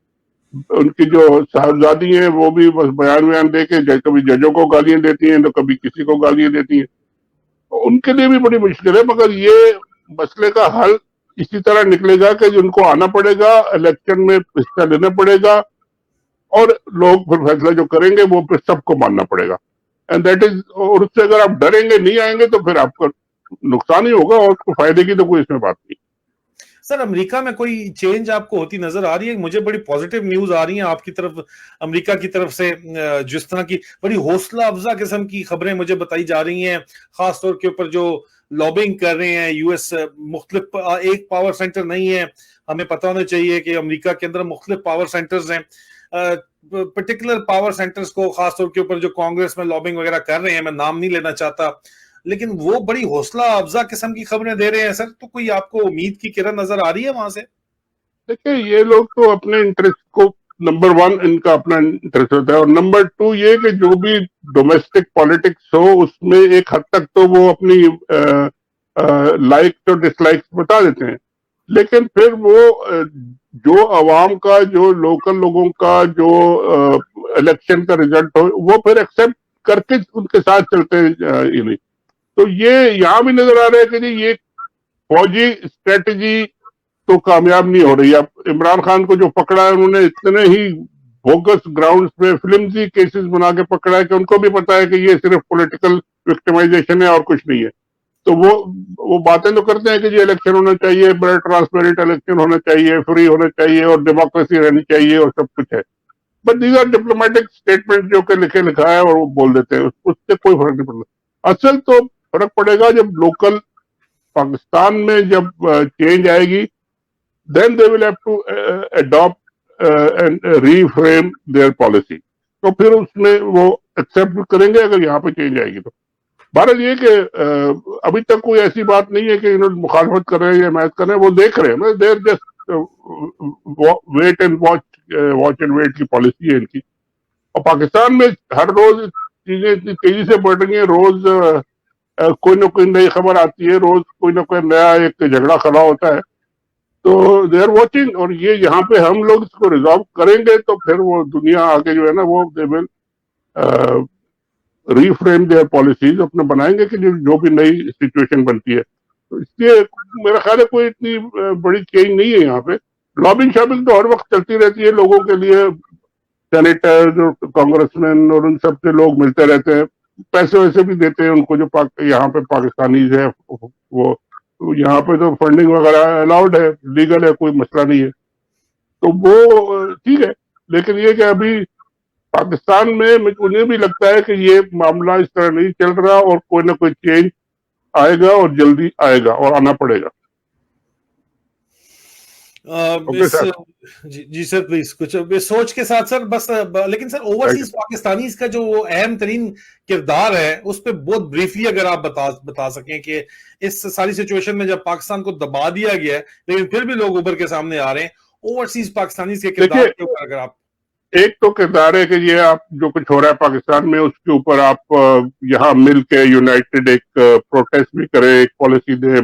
उनकी जो साहबजादी हैं वो भी बस बयान दे के कभी जजों को गालियां देती हैं तो कभी किसी को गालियां देती हैं, तो उनके लिए भी बड़ी मुश्किल है। मगर ये मसले का हल इसी तरह निकलेगा कि जिनको आना पड़ेगा, इलेक्शन में हिस्सा लेना पड़ेगा, और लोग फिर फैसला जो करेंगे वो फिर सबको मानना पड़ेगा। एंड दैट इज, और उससे अगर आप डरेंगे, नहीं आएंगे, तो फिर आपका नुकसान ही होगा, और फायदे की तो कोई इसमें बात नहीं। सर अमेरिका में कोई चेंज आपको होती नजर आ रही है? मुझे बड़ी पॉजिटिव न्यूज आ रही है आपकी तरफ, अमेरिका की तरफ से, जिस तरह की बड़ी हौसला अफजा किस्म की खबरें मुझे बताई जा रही हैं, खासतौर के ऊपर जो लॉबिंग कर रहे हैं यूएस, मुख्तलिफ एक पावर सेंटर नहीं है, हमें पता होना चाहिए कि अमेरिका के अंदर मुख्तलिफ पावर सेंटर्स हैं, पर्टिकुलर पावर सेंटर्स को खासतौर के ऊपर जो कांग्रेस में लॉबिंग वगैरह कर रहे हैं, मैं नाम नहीं लेना चाहता, लेकिन वो बड़ी हौसला अफजा किस्म की खबरें दे रहे हैं सर। तो कोई आपको उम्मीद की किरण नजर आ रही है वहां से? देखिए, ये लोग तो अपने इंटरेस्ट को, नंबर 1 इनका अपना इंटरेस्ट होता है, और नंबर 2 ये कि जो भी डोमेस्टिक पॉलिटिक्स हो उसमें एक हद तक तो वो अपनी लाइक्स और डिसलाइक्स बता देते हैं, लेकिन फिर वो जो अवाम का, जो लोकल लोगों का जो इलेक्शन का रिजल्ट हो, वो फिर एक्सेप्ट करके उनके साथ चलते हैं। तो ये यहाँ भी नजर आ रहा है कि जी ये फौजी स्ट्रेटजी तो कामयाब नहीं हो रही। अब इमरान खान को जो पकड़ा है, उन्होंने इतने ही बोगस ग्राउंड्स पे फ्लिमजी केसेस बना के पकड़ा है कि उनको भी पता है कि ये सिर्फ पॉलिटिकल विक्टिमाइजेशन है और कुछ नहीं है। तो वो बातें तो करते हैं कि जी इलेक्शन होना चाहिए, बड़ा ट्रांसपेरेंट इलेक्शन होना चाहिए, फ्री होना चाहिए और डेमोक्रेसी रहनी चाहिए और सब कुछ है, but these are diplomatic statement जो कि लिखा है और वो बोल देते हैं, उससे कोई फर्क नहीं पड़ता। असल तो फर्क पड़ेगा जब लोकल पाकिस्तान में जब चेंज आएगी, then they will have to adopt and reframe their policy. तो फिर उसमें वो एक्सेप्ट करेंगे अगर यहाँ पे चेंज आएगी तो। भारत ये कि अभी तक कोई ऐसी बात नहीं है कि इन्होंने मुखालफत कर रहे हैं या मैच कर रहे हैं, वो देख रहे हैं, there just wait and watch and wait की पॉलिसी है इनकी। और पाकिस्तान में हर रोज चीजें इतनी तेजी से बढ़ रही है, रोज कोई ना कोई नई खबर आती है, रोज कोई ना कोई नया एक झगड़ा खड़ा होता है, तो दे आर वॉचिंग। और ये यहाँ पे हम लोग इसको रिजॉल्व करेंगे तो फिर वो दुनिया आगे जो है ना, वो they will reframe there policies अपने बनाएंगे कि जो भी नई सिचुएशन बनती है। तो इसलिए मेरा ख्याल है कोई इतनी बड़ी चेंज नहीं है यहाँ पे। लॉबिंग शॉबिंग तो हर वक्त चलती रहती है लोगों के लिए, सेनेटर और कांग्रेसमैन और उन सब से लोग मिलते रहते हैं, पैसे वैसे भी देते हैं उनको जो यहाँ पे पाकिस्तानीज है, वो यहाँ पे तो फंडिंग वगैरह अलाउड है, लीगल है, कोई मसला नहीं है, तो वो ठीक है। लेकिन ये कि अभी पाकिस्तान में मुझे भी लगता है कि ये मामला इस तरह नहीं चल रहा और कोई ना कोई चेंज आएगा और जल्दी आएगा और आना पड़ेगा। इस जी सर प्लीज कुछ सोच के साथ सर बस लेकिन सर ओवरसीज पाकिस्तानीज का जो अहम तरीन किरदार है उस पर बहुत ब्रीफली अगर आप बता सकें कि इस सारी सिचुएशन में जब पाकिस्तान को दबा दिया गया है लेकिन फिर भी लोग उभर के सामने आ रहे हैं, ओवरसीज पाकिस्तानीज के किरदार के ऊपर अगर आप। एक तो किरदार है कि ये आप जो कुछ हो रहा है पाकिस्तान में उसके ऊपर आप यहाँ मिल के यूनाइटेड एक प्रोटेस्ट भी करें, एक पॉलिसी दे,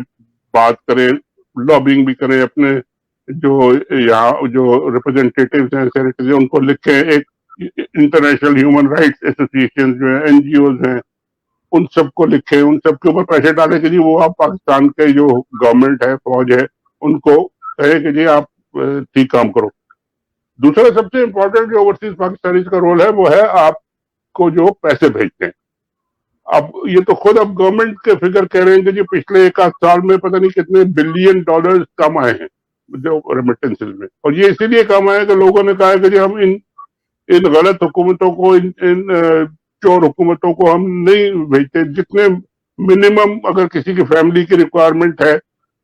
बात करें, लॉबिंग भी करें, अपने जो यहाँ जो रिप्रेजेंटेटिव्स हैं, सेनेटर्स हैं, उनको लिखें, एक इंटरनेशनल ह्यूमन राइट्स एसोसिएशन जो है, एनजीओज हैं, उन सबको लिखे, उन सबके ऊपर पैसे डाले कि जी वो आप पाकिस्तान के जो गवर्नमेंट है, फौज है, उनको कहे कि जी आप ठीक काम करो। दूसरा सबसे इम्पोर्टेंट जो ओवरसीज पाकिस्तानी का रोल है वो है आपको जो पैसे भेजते हैं। अब ये तो खुद अब गवर्नमेंट के फिगर कह रहे हैं कि जी पिछले 1 आध साल में पता नहीं कितने बिलियन डॉलर कम आए हैं जो रेमिटेंसेस में, और ये इसीलिए कम आए कि लोगों ने कहा कि जी हम इन गलत हुकूमतों को, इन चोर हुकूमतों को हम नहीं भेजते। जितने मिनिमम अगर किसी की फैमिली की रिक्वायरमेंट है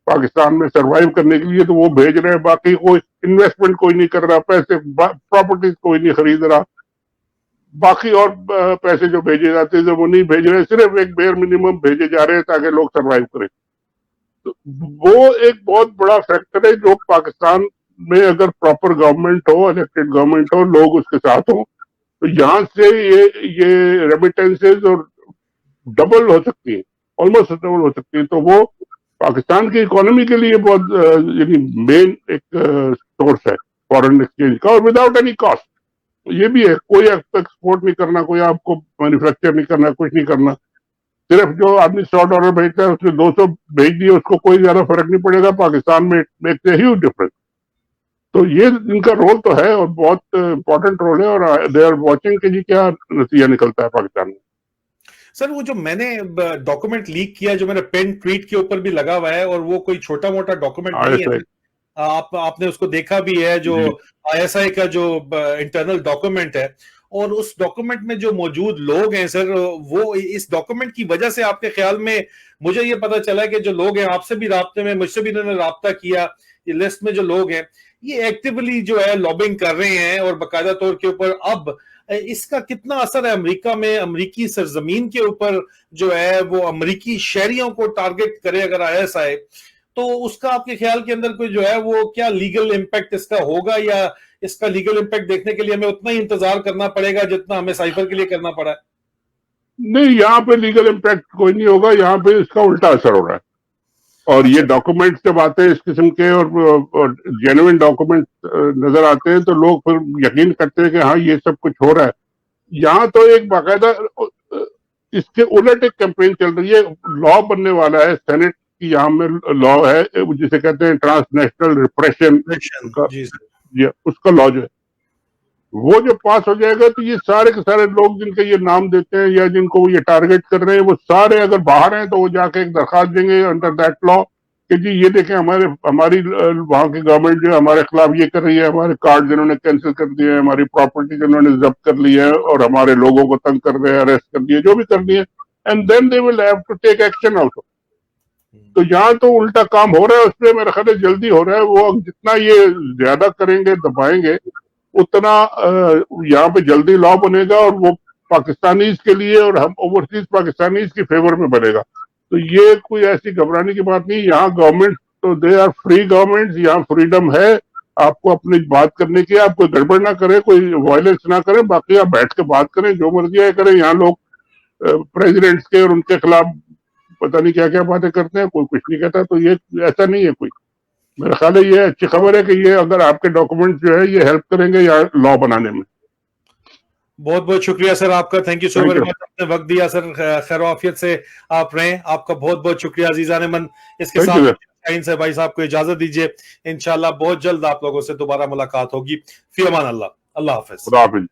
पाकिस्तान में सरवाइव करने के लिए तो वो भेज रहे हैं, बाकी कोई इन्वेस्टमेंट कोई नहीं कर रहा, पैसे प्रॉपर्टीज कोई नहीं खरीद रहा, बाकी और पैसे जो भेजे जाते हैं वो नहीं भेज रहे, सिर्फ एक बेयर मिनिमम भेजे जा रहे हैं ताकि लोग सरवाइव करें। तो वो एक बहुत बड़ा फैक्टर है जो पाकिस्तान में अगर प्रॉपर गवर्नमेंट हो, इलेक्टेड गवर्नमेंट हो, लोग उसके साथ हो, तो यहाँ से ये रेमिटेंसेज और डबल हो सकती है, ऑलमोस्ट डबल हो सकती है। तो वो पाकिस्तान की इकोनॉमी के लिए बहुत यानी मेन एक सोर्स है फॉरेन एक्सचेंज का, और विदाउट एनी कॉस्ट। ये भी है, कोई एक्सपोर्ट नहीं करना, कोई आपको मैन्युफैक्चर नहीं करना, कुछ नहीं करना, सिर्फ जो आदमी $100 भेजता है उसने 200 भेज दिए, उसको कोई ज्यादा फर्क नहीं पड़ेगा। पाकिस्तान में मेक्स ए ह्यूज डिफरेंस। तो ये इनका रोल तो है और बहुत इंपॉर्टेंट रोल है, और दे आर वाचिंग कि जी क्या नतीजा निकलता है पाकिस्तान में। सर वो जो मैंने डॉक्यूमेंट लीक किया जो मेरे पेन ट्वीट के ऊपर भी लगा हुआ है, और वो कोई छोटा मोटा डॉक्यूमेंट नहीं है, आपने उसको देखा भी है, जो आईएसआई का जो इंटरनल डॉक्यूमेंट है, और उस डॉक्यूमेंट में जो मौजूद लोग हैं सर, वो इस डॉक्यूमेंट की वजह से आपके ख्याल में, मुझे ये पता चला कि जो लोग हैं आपसे भी राब्ते में, मुझसे भी इन्होंने राब्ता किया, ये लिस्ट में जो लोग हैं ये एक्टिवली जो है लॉबिंग कर रहे हैं और बाकायदा तौर के ऊपर। अब इसका कितना असर है अमेरिका में, अमेरिकी सरजमीन के ऊपर जो है वो अमेरिकी शहरियों को टारगेट करे अगर आईएसआई, तो उसका आपके ख्याल के अंदर कोई जो है वो क्या लीगल इम्पैक्ट इसका होगा, या इसका लीगल इम्पैक्ट देखने के लिए हमें उतना ही इंतजार करना पड़ेगा जितना हमें साइफर के लिए करना पड़ा है? नहीं, यहाँ पे लीगल इम्पैक्ट कोई नहीं होगा, यहाँ पे इसका उल्टा असर हो रहा है। और ये डॉक्यूमेंट्स जब आते हैं इस किस्म के और जेन्युइन डॉक्यूमेंट नजर आते हैं तो लोग फिर यकीन करते हैं कि हाँ ये सब कुछ हो रहा है। यहाँ तो एक बाकायदा इसके उलट एक कैंपेन चल रही है, लॉ बनने वाला है, सेनेट की यहाँ में लॉ है जिसे कहते हैं ट्रांसनेशनल रिप्रेशन का, उसका लॉ जो है वो जो पास हो जाएगा तो ये सारे के सारे लोग जिनके ये नाम देते हैं या जिनको ये टारगेट कर रहे हैं वो सारे अगर बाहर हैं तो वो जाके एक दरखास्त देंगे अंडर दैट लॉ कि जी ये देखें हमारी वहां की गवर्नमेंट जो है हमारे खिलाफ ये कर रही है, हमारे कार्ड जिन्होंने कैंसिल कर दिए हैं, हमारी प्रॉपर्टी जिन्होंने जब्त कर ली है और हमारे लोगों को तंग कर रहे हैं, अरेस्ट कर दिए, जो भी कर दिए, and then they will have to take action also. तो यहाँ तो उल्टा काम हो रहा है, उसमें मेरा ख्याल है जल्दी हो रहा है। वो जितना ये ज्यादा करेंगे, दबाएंगे, उतना यहाँ पे जल्दी लॉ बनेगा और वो पाकिस्तानीज के लिए और हम ओवरसीज पाकिस्तानीज के फेवर में बनेगा। तो ये कोई ऐसी घबराने की बात नहीं। यहाँ गवर्नमेंट तो दे आर फ्री गवर्नमेंट, यहाँ फ्रीडम है आपको अपनी बात करने की, आप कोई गड़बड़ ना करें, कोई वायलेंस ना करें, बाकी आप बैठ के बात करें, जो मर्जी है करें। यहाँ लोग प्रेसिडेंट्स के और उनके खिलाफ पता नहीं क्या क्या बातें करते हैं, कोई कुछ नहीं कहता। तो ये ऐसा नहीं है कोई, मेरा ख्याल है ये अच्छी खबर है कि ये अगर आपके डॉक्यूमेंट जो है ये हेल्प करेंगे या लॉ बनाने में। बहुत बहुत शुक्रिया सर आपका, thank you so very much, आपने वक्त दिया सर, खैर आफियत से आप रहें, आपका बहुत बहुत शुक्रिया अजीजान मन। इसके साथ से भाई साहब को इजाजत दीजिए, इंशाल्लाह बहुत जल्द आप लोगों से दोबारा मुलाकात होगी। फी अमान अल्लाह। अल्लाह हाफिज। खुदा हाफिज।